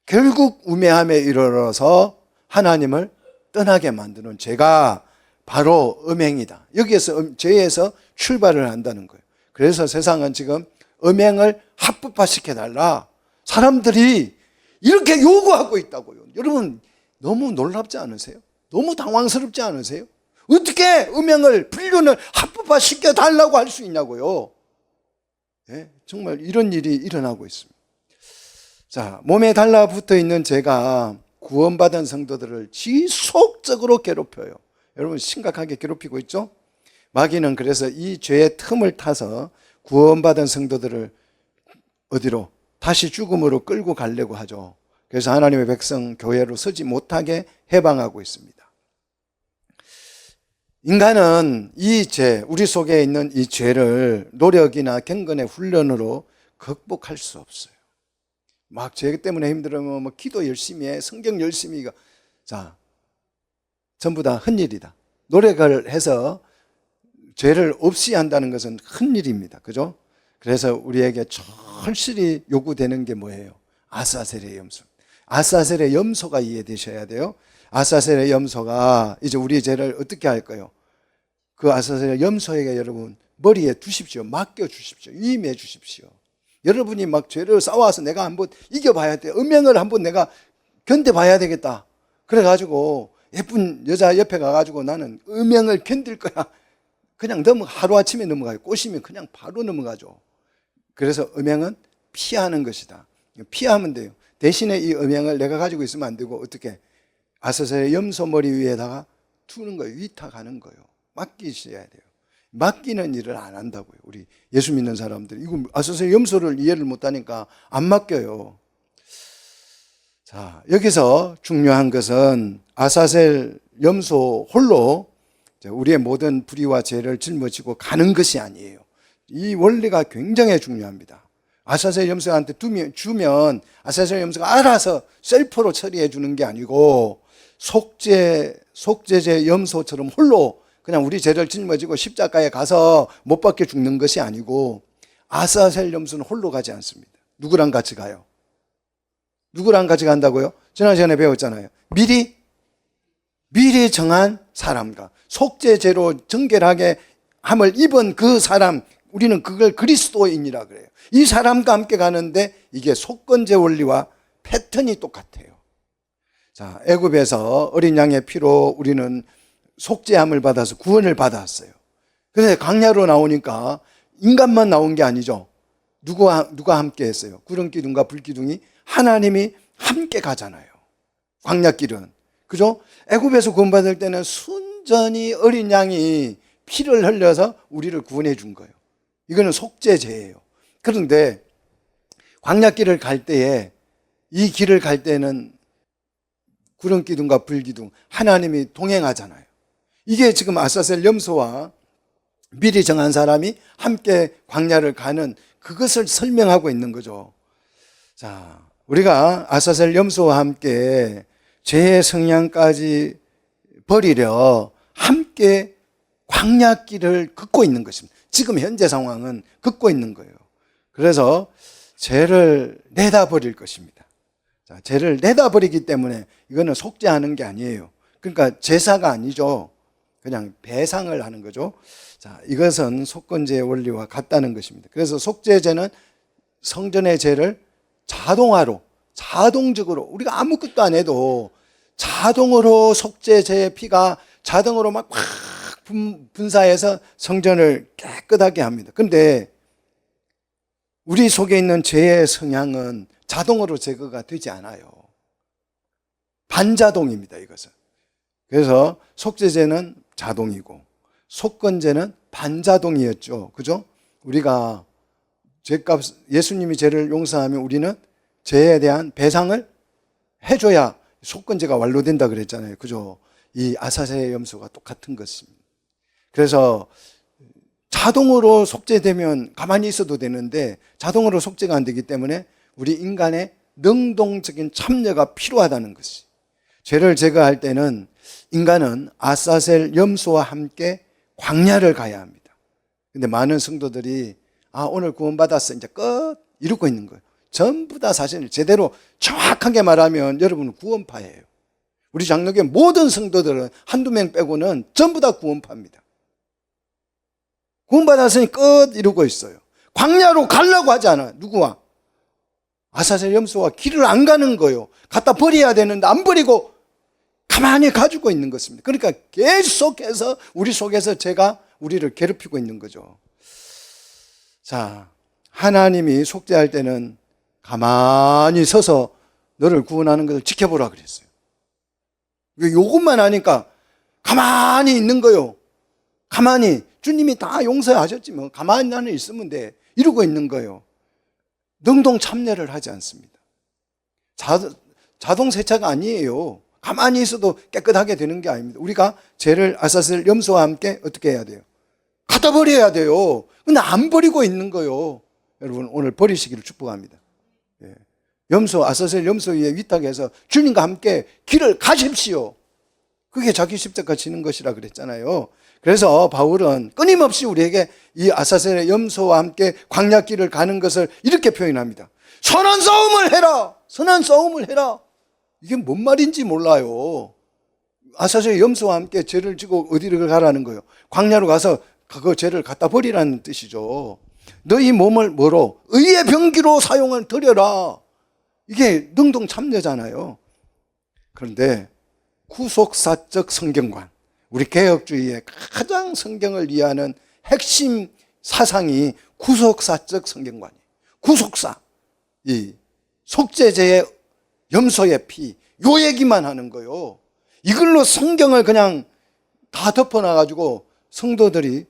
결국 우매함에 이르러서 하나님을 떠나게 만드는 죄가 바로 음행이다. 여기에서 죄에서 출발을 한다는 거예요. 그래서 세상은 지금 음행을 합법화시켜달라, 사람들이 이렇게 요구하고 있다고요. 여러분 너무 놀랍지 않으세요? 너무 당황스럽지 않으세요? 어떻게 음행을, 불륜을 합법화시켜달라고 할 수 있냐고요. 네, 정말 이런 일이 일어나고 있습니다. 자, 몸에 달라붙어 있는 죄가 구원받은 성도들을 지속적으로 괴롭혀요. 여러분 심각하게 괴롭히고 있죠? 마귀는 그래서 이 죄의 틈을 타서 구원받은 성도들을 어디로? 다시 죽음으로 끌고 가려고 하죠. 그래서 하나님의 백성 교회로 서지 못하게 해방하고 있습니다. 인간은 이 죄, 우리 속에 있는 이 죄를 노력이나 경건의 훈련으로 극복할 수 없어요. 막 죄 때문에 힘들으면 뭐 기도 열심히 해, 성경 열심히. 자, 전부 다 헛일이다. 노력을 해서 죄를 없이 한다는 것은 헛일입니다. 그죠? 그래서 우리에게 절실히 요구되는 게 뭐예요? 아사셀의 염소. 아사셀의 염소가 이해되셔야 돼요. 아사셀의 염소가 이제 우리 죄를 어떻게 할까요? 그 아사셀의 염소에게 여러분 머리에 두십시오. 맡겨 주십시오. 위임해 주십시오. 여러분이 막 죄를 싸워서 내가 한번 이겨봐야 돼. 음행을 한번 내가 견뎌봐야 되겠다. 그래가지고 예쁜 여자 옆에 가가지고 나는 음행을 견딜 거야. 그냥 하루아침에 넘어가요. 꼬시면 그냥 바로 넘어가죠. 그래서 음행은 피하는 것이다. 피하면 돼요. 대신에 이 음행을 내가 가지고 있으면 안 되고 어떻게? 아사셀의 염소 머리 위에다가 두는 거예요. 위탁하는 거예요. 맡기셔야 돼요. 맡기는 일을 안 한다고요. 우리 예수 믿는 사람들. 이거 아사셀 염소를 이해를 못하니까 안 맡겨요. 자, 여기서 중요한 것은 아사셀 염소 홀로 우리의 모든 불의와 죄를 짊어지고 가는 것이 아니에요. 이 원리가 굉장히 중요합니다. 아사셀 염소한테 주면 아사셀 염소가 알아서 셀프로 처리해 주는 게 아니고 속죄제 염소처럼 홀로 그냥 우리 죄를 짊어지고 십자가에 가서 못 박혀 죽는 것이 아니고, 아사셀 염소는 홀로 가지 않습니다. 누구랑 같이 가요? 누구랑 같이 간다고요? 지난 시간에 배웠잖아요. 미리 정한 사람과 속죄제로 정결하게 함을 입은 그 사람, 우리는 그걸 그리스도인이라 그래요. 이 사람과 함께 가는데 이게 속건제 원리와 패턴이 똑같아요. 자, 애굽에서 어린 양의 피로 우리는 속죄함을 받아서 구원을 받았어요. 그런데 광야로 나오니까 인간만 나온 게 아니죠. 누가 함께 했어요? 구름 기둥과 불 기둥이 하나님이 함께 가잖아요. 광야길은. 그죠? 애굽에서 구원받을 때는 순전히 어린 양이 피를 흘려서 우리를 구원해 준 거예요. 이거는 속죄제예요. 그런데 광야길을 갈 때에, 이 길을 갈 때는 구름 기둥과 불 기둥 하나님이 동행하잖아요. 이게 지금 아사셀 염소와 미리 정한 사람이 함께 광야를 가는 그것을 설명하고 있는 거죠. 자, 우리가 아사셀 염소와 함께 죄의 성향까지 버리려 함께 광야길을 걷고 있는 것입니다. 지금 현재 상황은 걷고 있는 거예요. 그래서 죄를 내다 버릴 것입니다. 자, 죄를 내다 버리기 때문에 이거는 속죄하는 게 아니에요. 그러니까 제사가 아니죠. 그냥 배상을 하는 거죠. 자, 이것은 속건제의 원리와 같다는 것입니다. 그래서 속죄제는 성전의 죄를 자동적으로 우리가 아무것도 안 해도 자동으로 속죄제의 피가 자동으로 막 분사해서 성전을 깨끗하게 합니다. 그런데 우리 속에 있는 죄의 성향은 자동으로 제거가 되지 않아요. 반자동입니다, 이것은. 그래서 속죄제는 자동이고 속건제는 반자동이었죠. 그죠? 우리가 죄값, 예수님이 죄를 용서하면 우리는 죄에 대한 배상을 해줘야 속건제가 완료된다 그랬잖아요. 그죠? 이 아사셀의 염소가 똑같은 것입니다. 그래서 자동으로 속죄되면 가만히 있어도 되는데 자동으로 속죄가 안 되기 때문에 우리 인간의 능동적인 참여가 필요하다는 것이. 죄를 제거할 때는 인간은 아사셀 염소와 함께 광야를 가야 합니다. 근데 많은 성도들이 오늘 구원받았어, 이제 끝, 이러고 있는 거예요. 전부 다 사실 제대로 정확하게 말하면 여러분은 구원파예요. 우리 장로교 모든 성도들은 한두 명 빼고는 전부 다 구원파입니다. 구원받았으니 끝, 이러고 있어요. 광야로 가려고 하지 않아요. 누구와? 아사셀 염소와 길을 안 가는 거예요. 갖다 버려야 되는데 안 버리고 가만히 가지고 있는 것입니다. 그러니까 계속해서 우리 속에서 죄가 우리를 괴롭히고 있는 거죠. 자, 하나님이 속죄할 때는 가만히 서서 너를 구원하는 것을 지켜보라 그랬어요. 요것만 하니까 가만히 있는 거요. 가만히. 주님이 다 용서하셨지 뭐. 가만히 나는 있으면 돼. 이러고 있는 거예요. 능동 참여를 하지 않습니다. 자동 세차가 아니에요. 가만히 있어도 깨끗하게 되는 게 아닙니다. 우리가 죄를 아사셀 염소와 함께 어떻게 해야 돼요? 갖다 버려야 돼요. 근데 안 버리고 있는 거예요. 여러분 오늘 버리시기를 축복합니다. 염소, 아사셀 염소 위에 위탁해서 주님과 함께 길을 가십시오. 그게 자기 십자가 지는 것이라 그랬잖아요. 그래서 바울은 끊임없이 우리에게 이 아사셀의 염소와 함께 광야길을 가는 것을 이렇게 표현합니다. 선한 싸움을 해라. 선한 싸움을 해라. 이게 뭔 말인지 몰라요. 아사셀의 염소와 함께 죄를 지고 어디를 가라는 거예요? 광야로 가서 그 죄를 갖다 버리라는 뜻이죠. 너희 몸을 뭐로? 의의 병기로 사용을 드려라. 이게 능동 참여잖아요. 그런데 구속사적 성경관, 우리 개혁주의의 가장 성경을 이해하는 핵심 사상이 구속사적 성경관이에요. 구속사, 이 속죄제의 염소의 피, 요 얘기만 하는 거예요. 이걸로 성경을 그냥 다 덮어놔가지고 성도들이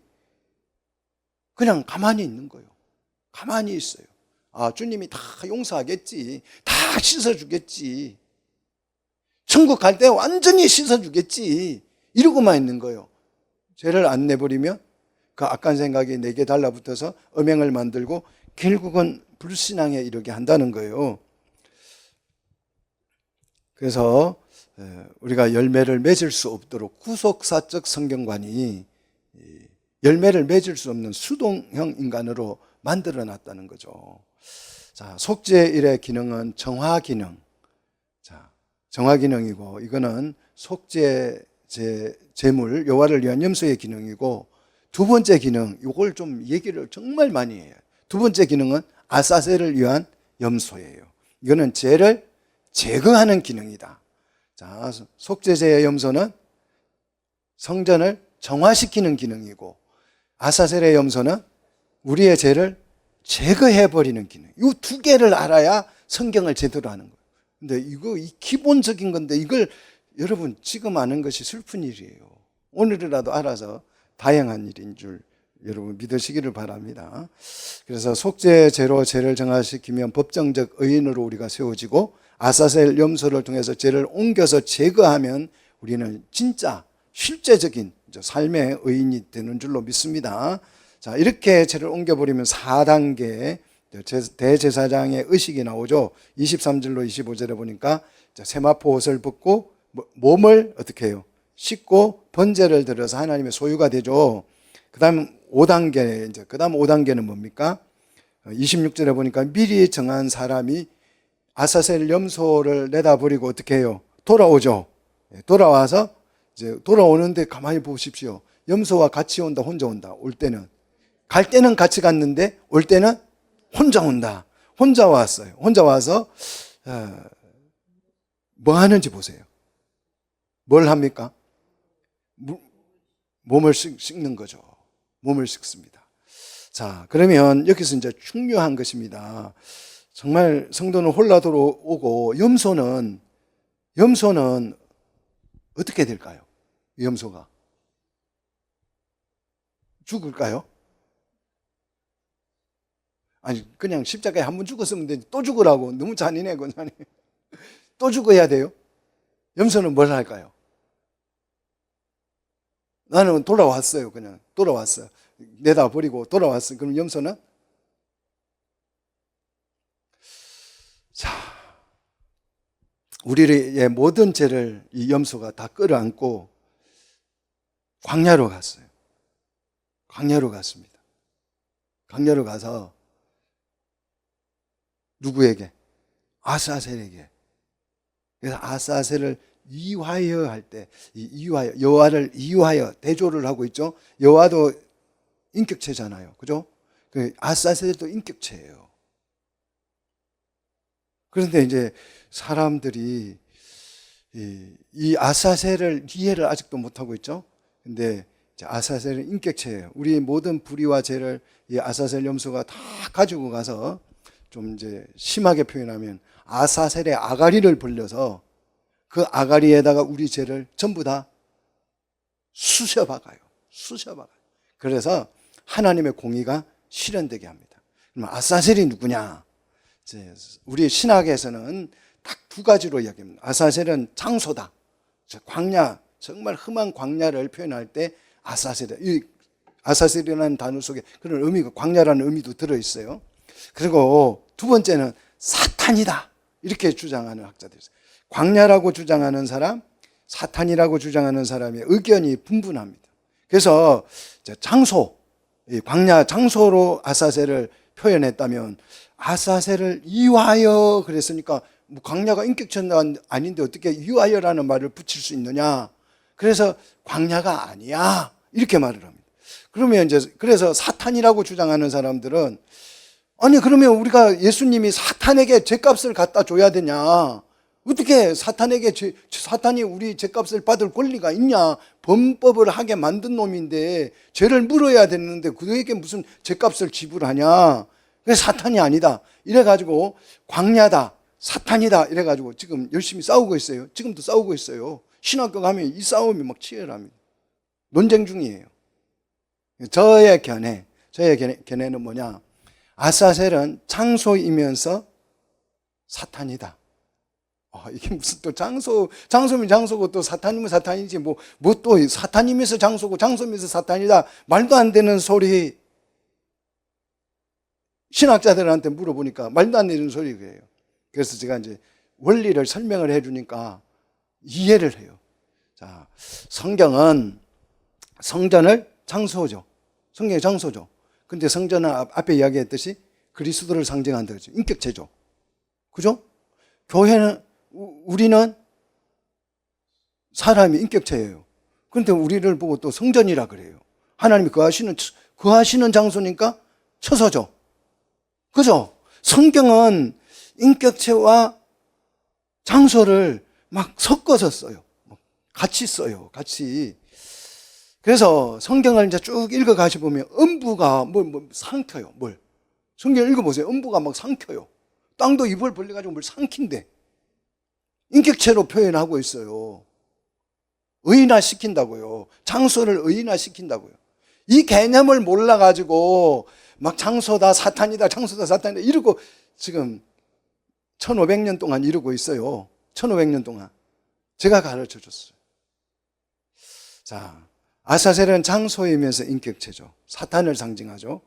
그냥 가만히 있는 거예요. 가만히 있어요. 주님이 다 용서하겠지. 다 씻어주겠지. 천국 갈 때 완전히 씻어주겠지. 이러고만 있는 거예요. 죄를 안 내버리면 그 악한 생각이 내게 달라붙어서 음행을 만들고 결국은 불신앙에 이르게 한다는 거예요. 그래서 우리가 열매를 맺을 수 없도록 구속사적 성경관이 열매를 맺을 수 없는 수동형 인간으로 만들어 놨다는 거죠. 자, 속죄일의 기능은 정화 기능. 자, 정화 기능이고 이거는 속죄 제물 여호와를 위한 염소의 기능이고 두 번째 기능, 이걸 좀 얘기를 정말 많이 해요. 두 번째 기능은 아사셀을 위한 염소예요. 이거는 죄를 제거하는 기능이다. 자, 속죄제의 염소는 성전을 정화시키는 기능이고 아사셀의 염소는 우리의 죄를 제거해버리는 기능. 이 두 개를 알아야 성경을 제대로 하는 거예요. 근데 이 기본적인 건데 이걸 여러분 지금 아는 것이 슬픈 일이에요. 오늘이라도 알아서 다행한 일인 줄 여러분 믿으시기를 바랍니다. 그래서 속죄제로 죄를 정화시키면 법정적 의인으로 우리가 세워지고 아사셀 염소를 통해서 죄를 옮겨서 제거하면 우리는 진짜 실제적인 삶의 의인이 되는 줄로 믿습니다. 자, 이렇게 죄를 옮겨버리면 4단계 대제사장의 의식이 나오죠. 23절로 25절에 보니까 세마포 옷을 벗고 몸을 어떻게 해요? 씻고 번제를 드려서 하나님의 소유가 되죠. 그 다음 5단계, 그 다음 5단계는 뭡니까? 26절에 보니까 미리 정한 사람이 아사셀 염소를 내다버리고 어떻게 해요? 돌아오죠. 돌아와서 이제 돌아오는데 가만히 보십시오. 염소와 같이 온다, 혼자 온다. 올 때는. 갈 때는 같이 갔는데 올 때는 혼자 온다. 혼자 왔어요. 혼자 와서 뭐 하는지 보세요. 뭘 합니까? 몸을 씻는 거죠. 몸을 씻습니다. 자, 그러면 여기서 이제 중요한 것입니다. 정말 성도는 홀라도로 오고 염소는 어떻게 될까요? 염소가 죽을까요? 아니 그냥 십자가에 한 번 죽었으면 되지 또 죽으라고. 너무 잔인해 그냥. 또 죽어야 돼요? 염소는 뭘 할까요? 나는 돌아왔어요. 그냥 돌아왔어요. 내다 버리고 돌아왔어요. 그럼 염소는? 자, 우리의 모든 죄를 이 염소가 다 끌어안고 광야로 갔어요. 광야로 갔습니다. 광야로 가서 누구에게? 아사셀에게. 그래서 아사셀을 이화여 할 때, 이화여, 여호와를 이화여 대조를 하고 있죠. 여호와도 인격체잖아요. 그죠? 아사셀도 인격체예요. 그런데 이제 사람들이 이 아사셀을 이해를 아직도 못하고 있죠. 근데 아사셀은 인격체예요. 우리 모든 불의와 죄를 이 아사셀 염소가 다 가지고 가서 좀 이제 심하게 표현하면 아사셀의 아가리를 벌려서 그 아가리에다가 우리 죄를 전부 다 쑤셔박아요. 쑤셔박아요. 그래서 하나님의 공의가 실현되게 합니다. 그럼 아사셀이 누구냐? 우리 신학에서는 딱 두 가지로 이야기합니다. 아사셀은 장소다. 광야, 정말 험한 광야를 표현할 때 아사셀이라는 단어 속에 그런 의미가, 광야라는 의미도 들어있어요. 그리고 두 번째는 사탄이다. 이렇게 주장하는 학자들이 있어요. 광야라고 주장하는 사람, 사탄이라고 주장하는 사람의 의견이 분분합니다. 그래서 장소, 광야 장소로 아사셀을 표현했다면 아사셀을 이화여 그랬으니까 뭐 광야가 인격체는 아닌데 어떻게 이화여라는 말을 붙일 수 있느냐. 그래서 광야가 아니야. 이렇게 말을 합니다. 그러면 이제 그래서 사탄이라고 주장하는 사람들은 아니 그러면 우리가 예수님이 사탄에게 죄값을 갖다 줘야 되냐? 어떻게 사탄이 우리 죄값을 받을 권리가 있냐? 범법을 하게 만든 놈인데 죄를 물어야 되는데 그에게 무슨 죄값을 지불하냐? 그래서 사탄이 아니다. 이래가지고 광야다, 사탄이다. 이래가지고 지금 열심히 싸우고 있어요. 지금도 싸우고 있어요. 신학교 가면 이 싸움이 막 치열합니다. 논쟁 중이에요. 저의 견해는 뭐냐? 아사셀은 장소이면서 사탄이다. 이게 무슨 또 장소면 장소고 또 사탄이면 사탄이지 뭐 또 사탄이면서 장소고 장소면서 사탄이다. 말도 안 되는 소리. 신학자들한테 물어보니까 말도 안 되는 소리예요. 그래서 제가 이제 원리를 설명을 해주니까 이해를 해요. 자, 성전을 장소죠. 성경의 장소죠. 근데 성전은 앞에 이야기했듯이 그리스도를 상징한다 그랬죠. 인격체죠. 그죠? 교회는, 우리는 사람이 인격체예요. 그런데 우리를 보고 또 성전이라 그래요. 하나님이 거하시는 장소니까 처소죠. 그죠? 성경은 인격체와 장소를 막 섞어서 써요. 같이 써요. 같이. 그래서 성경을 이제 쭉 읽어 가시보면 음부가 상터요. 성경 읽어보세요. 음부가 막 삼켜요. 땅도 입을 벌려가지고 뭘 삼킨대. 인격체로 표현하고 있어요. 의인화시킨다고요. 장소를 의인화시킨다고요. 이 개념을 몰라가지고 막 장소다 사탄이다 장소다 사탄이다 이러고 지금 1500년 동안 이러고 있어요. 1500년 동안 제가 가르쳐 줬어요. 자, 아사셀은 장소이면서 인격체죠. 사탄을 상징하죠.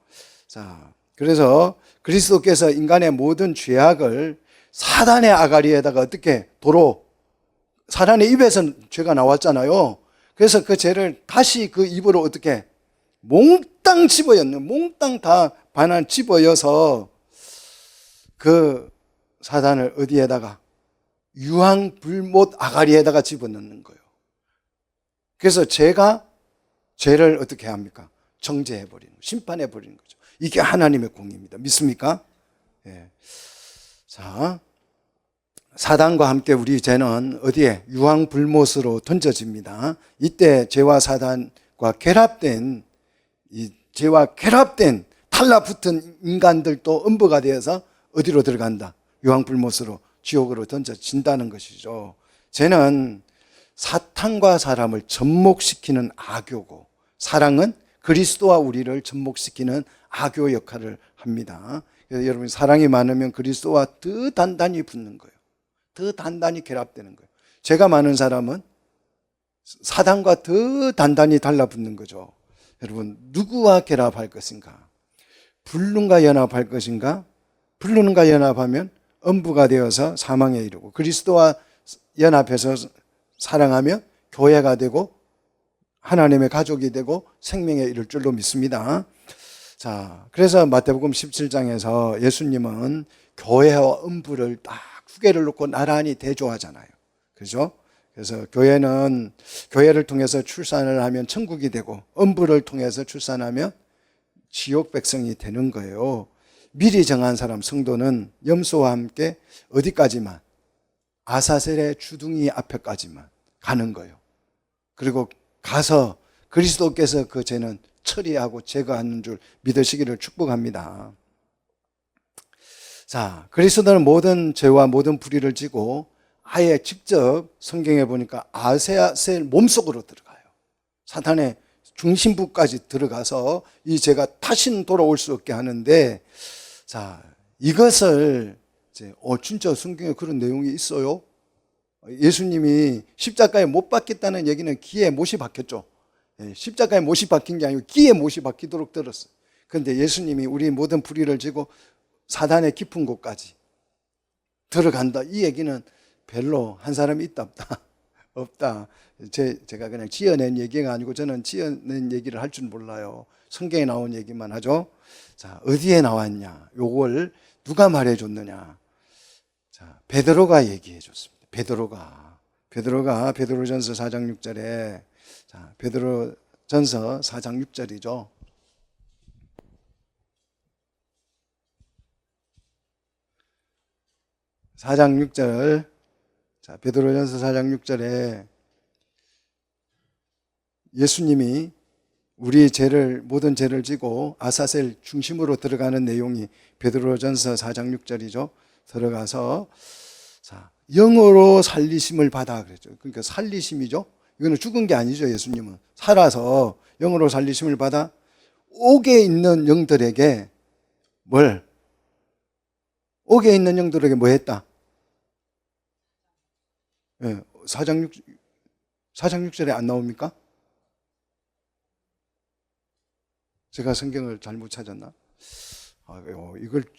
자, 그래서 그리스도께서 인간의 모든 죄악을 사단의 아가리에다가 어떻게 도로 사단의 입에서 죄가 나왔잖아요. 그래서 그 죄를 다시 그 입으로 어떻게 몽땅 집어였는 몽땅 다 반환 집어여서 그 사단을 어디에다가 유황불못 아가리에다가 집어넣는 거예요. 그래서 죄를 어떻게 합니까? 정죄해버리는, 심판해버리는 거죠. 이게 하나님의 공의입니다. 믿습니까? 예. 자, 사단과 함께 우리 죄는 어디에? 유황불못으로 던져집니다. 이때 죄와 사단과 결합된, 이 죄와 결합된 달라붙은 인간들도 음부가 되어서 어디로 들어간다? 유황불못으로 지옥으로 던져진다는 것이죠. 죄는 사탄과 사람을 접목시키는 악교고 사랑은 그리스도와 우리를 접목시키는 악교 역할을 합니다. 그래서 여러분 사랑이 많으면 그리스도와 더 단단히 붙는 거예요. 더 단단히 결합되는 거예요. 죄가 많은 사람은 사단과 더 단단히 달라붙는 거죠. 여러분 누구와 결합할 것인가? 불륜과 연합할 것인가? 불륜과 연합하면 음부가 되어서 사망에 이르고 그리스도와 연합해서 사랑하면 교회가 되고 하나님의 가족이 되고 생명에 이를 줄로 믿습니다. 자, 그래서 마태복음 17장에서 예수님은 교회와 음부를 딱 후계를 놓고 나란히 대조하잖아요. 그죠? 그래서 교회를 통해서 출산을 하면 천국이 되고 음부를 통해서 출산하면 지옥 백성이 되는 거예요. 미리 정한 사람 성도는 염소와 함께 어디까지만? 아사셀의 주둥이 앞에까지만 가는 거예요. 그리고 가서 그리스도께서 그 죄는 처리하고 제거하는 줄 믿으시기를 축복합니다. 자, 그리스도는 모든 죄와 모든 불의를 지고 아예 직접 성경에 보니까 아사셀 몸속으로 들어가요. 사탄의 중심부까지 들어가서 이 죄가 다시는 돌아올 수 없게 하는데, 자, 이것을 이제 진짜 성경에 그런 내용이 있어요? 예수님이 십자가에 못 박혔다는 얘기는 기에 못이 박혔죠. 십자가에 못이 박힌 게 아니고 기에 못이 박히도록 들었어요. 그런데 예수님이 우리 모든 불의를 지고 사단의 깊은 곳까지 들어간다. 이 얘기는 별로 한 사람이 있다 없다? 없다. 제가 그냥 지어낸 얘기가 아니고 저는 지어낸 얘기를 할 줄 몰라요. 성경에 나온 얘기만 하죠. 자, 어디에 나왔냐? 요걸 누가 말해줬느냐? 자, 베드로가 얘기해 줬습니다. 베드로전서 4장 6절에 자, 베드로전서 4장 6절이죠. 자, 베드로전서 4장 6절에 예수님이 우리 모든 죄를 지고 아사셀 중심으로 들어가는 내용이 베드로전서 4장 6절이죠. 들어가서 자, 영으로 살리심을 받아 그랬죠. 그러니까 살리심이죠. 이거는 죽은 게 아니죠. 예수님은 살아서 영으로 살리심을 받아 옥에 있는 영들에게 옥에 있는 영들에게 뭐 했다? 예, 4장 6절에 안 나옵니까? 제가 성경을 잘못 찾았나?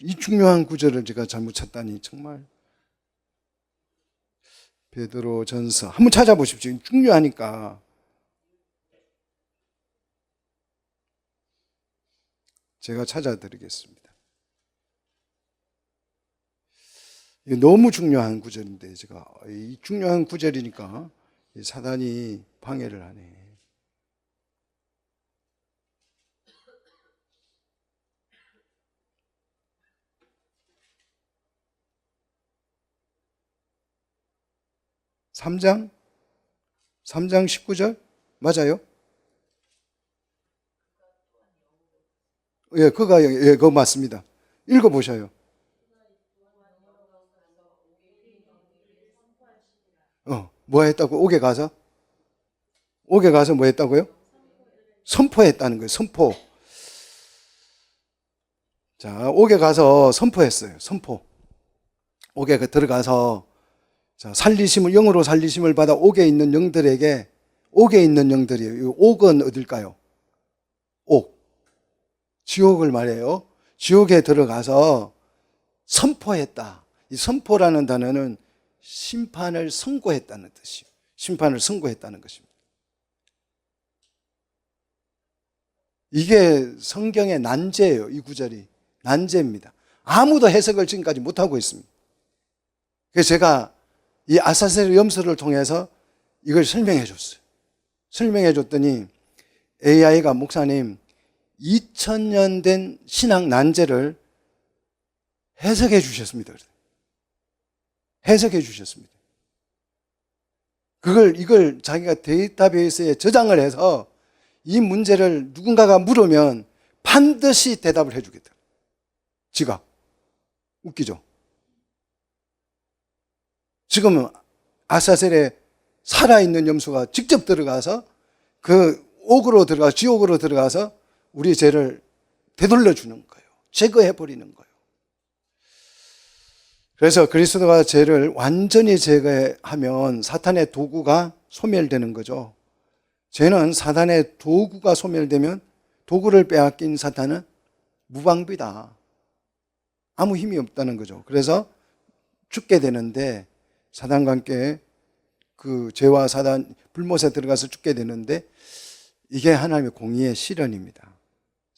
이 중요한 구절을 제가 잘못 찾다니 정말. 베드로전서 한번 찾아보십시오. 중요하니까. 제가 찾아드리겠습니다. 이게 너무 중요한 구절인데 제가 이 중요한 구절이니까 사단이 방해를 하네. (3장) 19절 맞아요? 그거 맞습니다. 읽어보셔요. 뭐 했다고? 옥에 가서? 옥에 가서 뭐 했다고요? 선포했다는 거예요. 선포. 자, 옥에 가서 선포했어요. 선포. 옥에 들어가서 자, 살리심을, 영으로 살리심을 받아 옥에 있는 영들에게, 옥에 있는 영들이에요. 이 옥은 어딜까요? 옥. 지옥을 말해요. 지옥에 들어가서 선포했다. 이 선포라는 단어는 심판을 선고했다는 뜻이에요. 심판을 선고했다는 것입니다. 이게 성경의 난제예요. 이 구절이. 난제입니다. 아무도 해석을 지금까지 못하고 있습니다. 그래서 제가 이 아사셀 염소를 통해서 이걸 설명해 줬어요. 설명해 줬더니 AI가 목사님 2000년 된 신학 난제를 해석해 주셨습니다. 해석해 주셨습니다. 이걸 자기가 데이터베이스에 저장을 해서 이 문제를 누군가가 물으면 반드시 대답을 해 주겠다. 지가. 웃기죠? 지금은 아사셀에 살아있는 염소가 직접 들어가서 그 옥으로 들어가서, 지옥으로 들어가서 우리 죄를 되돌려 주는 거예요. 제거해 버리는 거예요. 그래서 그리스도가 죄를 완전히 제거하면 사탄의 도구가 소멸되는 거죠. 죄는 사탄의 도구가 소멸되면 도구를 빼앗긴 사탄은 무방비다. 아무 힘이 없다는 거죠. 그래서 죽게 되는데 사단과 함께 그 죄와 사단 불못에 들어가서 죽게 되는데 이게 하나님의 공의의 실현입니다.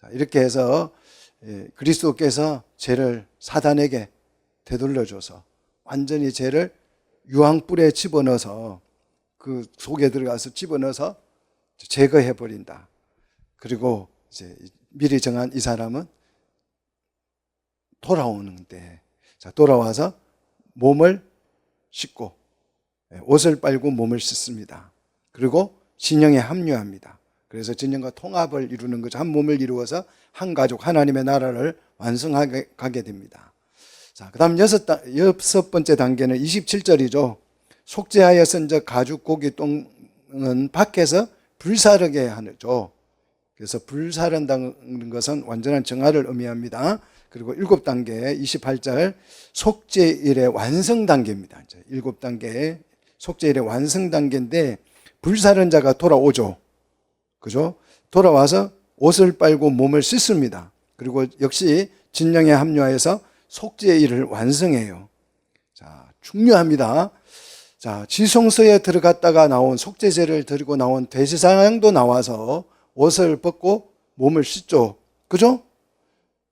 자, 이렇게 해서 그리스도께서 죄를 사단에게 되돌려줘서 완전히 죄를 유황불에 집어넣어서 그 속에 들어가서 집어넣어서 제거해 버린다. 그리고 이제 미리 정한 이 사람은 돌아오는데, 자, 돌아와서 몸을 씻고 옷을 빨고 몸을 씻습니다. 그리고 진영에 합류합니다. 그래서 진영과 통합을 이루는 거죠. 한 몸을 이루어서 한 가족 하나님의 나라를 완성하게 가게 됩니다. 자, 그다음 여섯 번째 단계는 27절이죠. 속죄하여 선적 가죽 고기 똥은 밖에서 불사르게 하죠. 그래서 불사른다는 것은 완전한 정화를 의미합니다. 그리고 7단계 28절 속죄일의 완성 단계입니다. 7단계 속죄일의 완성 단계인데 불사른 자가 돌아오죠. 그죠? 돌아와서 옷을 빨고 몸을 씻습니다. 그리고 역시 진영에 합류하여서 속죄일을 완성해요. 자, 중요합니다. 자, 지성소에 들어갔다가 나온 속죄제를 드리고 나온 대제사장도 나와서 옷을 벗고 몸을 씻죠. 그죠?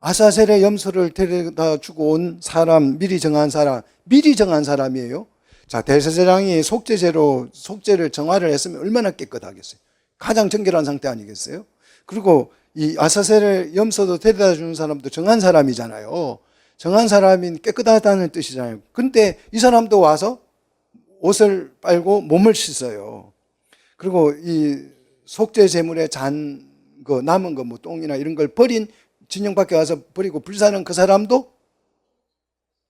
아사셀의 염소를 데려다 주고 온 사람, 미리 정한 사람이에요. 자, 대제사장이 속죄를 정화를 했으면 얼마나 깨끗하겠어요. 가장 정결한 상태 아니겠어요? 그리고 이 아사셀의 염소도 데려다 주는 사람도 정한 사람이잖아요. 정한 사람이 깨끗하다는 뜻이잖아요. 근데 이 사람도 와서 옷을 빨고 몸을 씻어요. 그리고 이 속죄 제물에 남은 거 뭐 똥이나 이런 걸 버린 진영 밖에 와서 버리고 불사는 그 사람도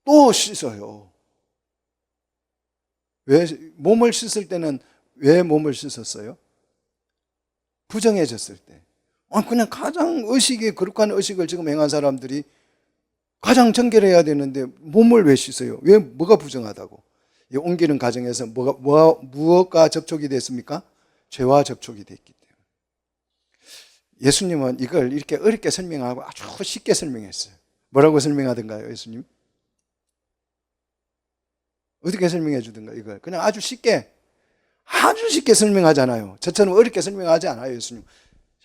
또 씻어요. 왜 몸을 씻을 때는 왜 몸을 씻었어요? 부정해졌을 때. 그냥 가장 거룩한 의식을 지금 행한 사람들이 가장 정결해야 되는데 몸을 왜 씻어요? 왜 뭐가 부정하다고? 이 옮기는 과정에서 무엇과 접촉이 됐습니까? 죄와 접촉이 됐기 때문에. 예수님은 이걸 이렇게 어렵게 설명하고 아주 쉽게 설명했어요. 뭐라고 설명하던가요, 예수님? 어떻게 설명해 주던가 이걸 그냥 아주 쉽게 설명하잖아요. 저처럼 어렵게 설명하지 않아요, 예수님.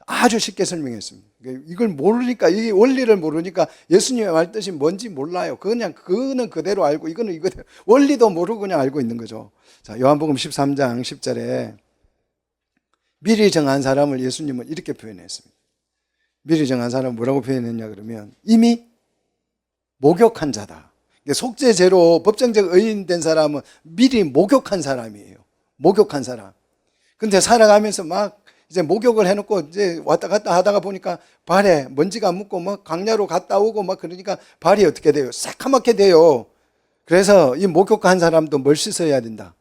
아주 쉽게 설명했습니다. 이걸 모르니까, 이 원리를 모르니까 예수님의 말 뜻이 뭔지 몰라요. 그거는 그대로 알고 이거는 이거대로 원리도 모르고 그냥 알고 있는 거죠. 자, 요한복음 13장 10절에 미리 정한 사람을 예수님은 이렇게 표현했습니다. 미리 정한 사람은 뭐라고 표현했냐 그러면 이미 목욕한 자다. 속죄제로 법정적 의인된 사람은 미리 목욕한 사람이에요. 목욕한 사람. 근데 살아가면서 막 이제 목욕을 해놓고 이제 왔다 갔다 하다가 보니까 발에 먼지가 묻고 막 강야로 갔다 오고 막 그러니까 발이 어떻게 돼요? 새카맣게 돼요. 그래서 이 목욕한 사람도 뭘 씻어야 된다?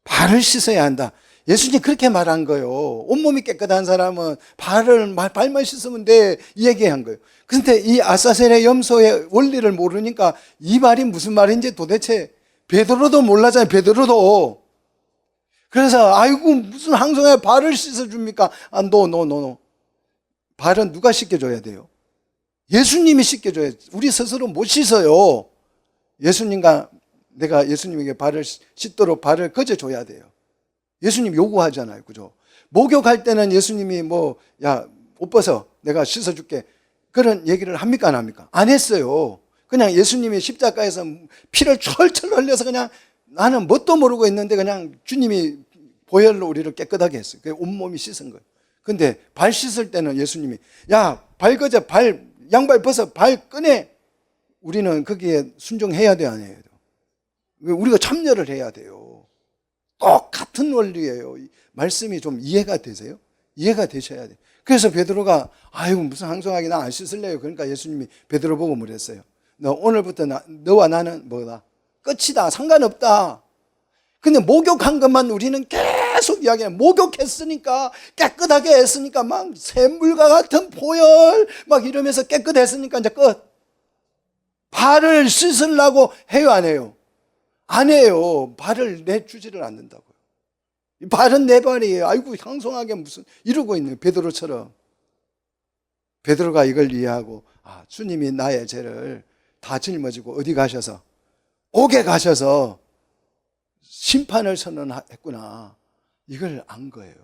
발을 씻어야 한다. 예수님 그렇게 말한 거예요. 온몸이 깨끗한 사람은 발만 씻으면 돼. 이 얘기한 거예요. 근데 이 아사셀의 염소의 원리를 모르니까 이 말이 무슨 말인지 도대체 베드로도 몰라잖아요. 베드로도. 그래서 아이고 무슨 항성에 발을 씻어줍니까? 아, 노. 발은 누가 씻겨줘야 돼요? 예수님이 씻겨줘야 돼요. 우리 스스로 못 씻어요. 예수님과 내가 예수님에게 발을 씻도록 발을 거저줘야 돼요. 예수님 요구하잖아요. 그죠? 목욕할 때는 예수님이 야, 옷 벗어. 내가 씻어줄게. 그런 얘기를 합니까? 안 합니까? 안 했어요. 그냥 예수님이 십자가에서 피를 철철 흘려서 그냥 나는 뭣도 모르고 있는데 그냥 주님이 보혈로 우리를 깨끗하게 했어요. 그게 온몸이 씻은 거예요. 근데 발 씻을 때는 예수님이 야, 발 거저, 양발 벗어, 발 꺼내. 우리는 거기에 순종해야 돼요, 안 해야 돼요? 우리가 참여를 해야 돼요. 똑같은 원리예요. 말씀이 좀 이해가 되세요? 이해가 되셔야 돼요. 그래서 베드로가 아이고 무슨 항송하게 나 안 씻을래요. 그러니까 예수님이 베드로 보고 뭐랬어요? 너 오늘부터 너와 나는 뭐다? 끝이다. 상관없다. 근데 목욕한 것만 우리는 계속 이야기해요. 목욕했으니까 깨끗하게 했으니까 막 샘물과 같은 보혈 막 이러면서 깨끗했으니까 이제 끝. 발을 씻으려고 해요, 안 해요? 안 해요. 발을 내주지를 않는다고요. 발은 내 발이에요. 아이고 향송하게 무슨 이러고 있는 베드로처럼. 베드로가 이걸 이해하고 주님이 나의 죄를 다 짊어지고 어디 가셔서 옥에 가셔서 심판을 선언했구나. 이걸 안 거예요.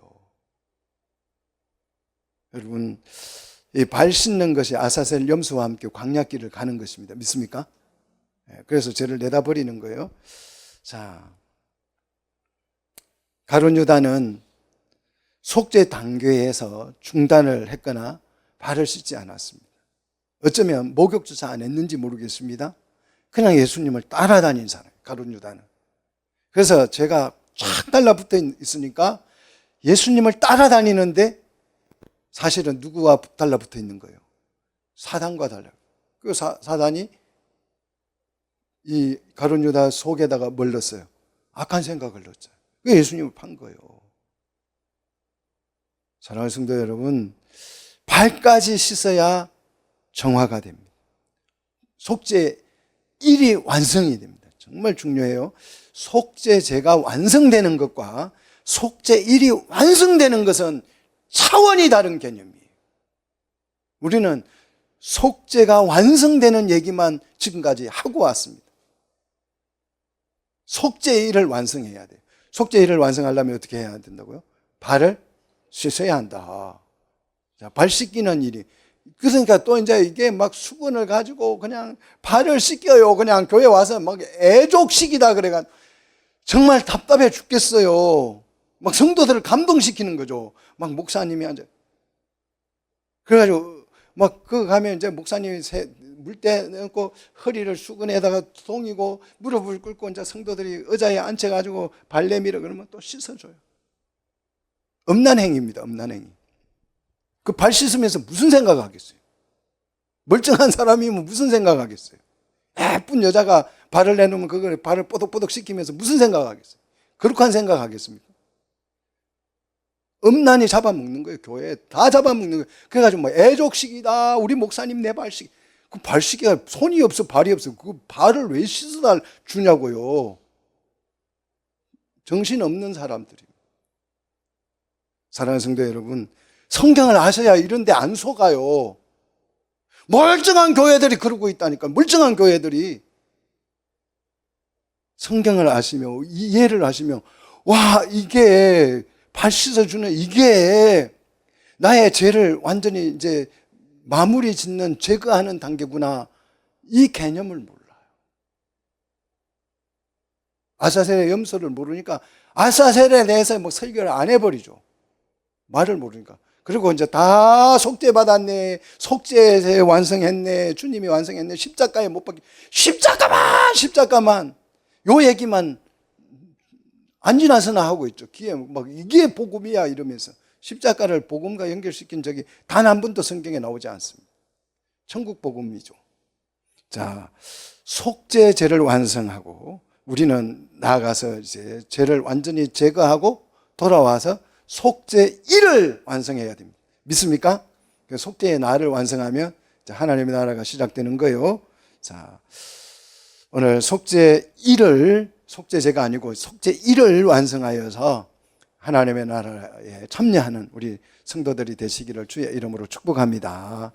여러분, 이 발 씻는 것이 아사셀 염소와 함께 광야길을 가는 것입니다. 믿습니까? 그래서 죄를 내다 버리는 거예요. 자, 가룟 유다는 속죄 단계에서 중단을 했거나 발을 씻지 않았습니다. 어쩌면 목욕조차 안 했는지 모르겠습니다. 그냥 예수님을 따라다닌 사람, 가룟 유다는. 그래서 제가 쫙 달라붙어 있으니까 예수님을 따라다니는데 사실은 누구와 달라붙어 있는 거예요? 사단과 그 사단이 이 가룟 유다 속에다가 뭘 넣었어요? 악한 생각을 넣었어요. 그 예수님을 판 거예요. 사랑하는 성도 여러분, 발까지 씻어야 정화가 됩니다. 속죄 1이 완성이 됩니다. 정말 중요해요. 속죄제가 완성되는 것과 속죄 1이 완성되는 것은 차원이 다른 개념이에요. 우리는 속죄가 완성되는 얘기만 지금까지 하고 왔습니다. 속죄 1을 완성해야 돼요. 속죄 1을 완성하려면 어떻게 해야 된다고요? 발을 씻어야 한다. 자, 발 씻기는 일이. 그러니까 또 이제 이게 막 수건을 가지고 그냥 발을 씻겨요. 그냥 교회 와서 막 애족식이다 그래가 정말 답답해 죽겠어요. 막 성도들을 감동시키는 거죠. 막 목사님이 앉아. 그래가지고 막 그거 가면 이제 목사님이 물때 넣고 허리를 수건에다가 동이고 무릎을 꿇고 이제 성도들이 의자에 앉혀가지고 발 내밀어 그러면 또 씻어줘요. 엄난 행위입니다. 엄난 행위. 그 발 씻으면서 무슨 생각하겠어요? 멀쩡한 사람이면 무슨 생각하겠어요? 예쁜 여자가 발을 내놓으면 그걸 발을 뽀득뽀득 씻기면서 무슨 생각하겠어요? 거룩한 생각하겠습니까? 엄난히 잡아먹는 거예요. 교회에 다 잡아먹는 거예요. 그래가지고 뭐 애족식이다. 우리 목사님 내 발식. 그 발식이가 손이 없어 발이 없어. 그 발을 왜 씻어다 주냐고요. 정신없는 사람들이. 사랑하는 성도 여러분, 성경을 아셔야 이런 데 안 속아요. 멀쩡한 교회들이 그러고 있다니까. 멀쩡한 교회들이. 성경을 아시며 이해를 하시며 와, 이게 발 씻어주는 이게 나의 죄를 완전히 이제 마무리 짓는 제거하는 단계구나. 이 개념을 몰라요. 아사셀의 염소를 모르니까 아사셀에 대해서 뭐 설교를 안 해버리죠. 말을 모르니까. 그리고 이제 다 속죄 받았네. 속죄 완성했네. 주님이 완성했네. 십자가에 못 박히. 십자가만. 요 얘기만 안 지나서나 하고 있죠. 귀에 막 이게 복음이야 이러면서. 십자가를 복음과 연결시킨 적이 단 한 번도 성경에 나오지 않습니다. 천국 복음이죠. 자, 속죄 제를 완성하고 우리는 나아가서 이제 죄를 완전히 제거하고 돌아와서 속죄 1을 완성해야 됩니다. 믿습니까? 속죄의 날을 완성하면 하나님의 나라가 시작되는 거예요. 자, 오늘 속죄 1을 속죄제가 아니고 속죄 1을 완성하여서 하나님의 나라에 참여하는 우리 성도들이 되시기를 주의 이름으로 축복합니다.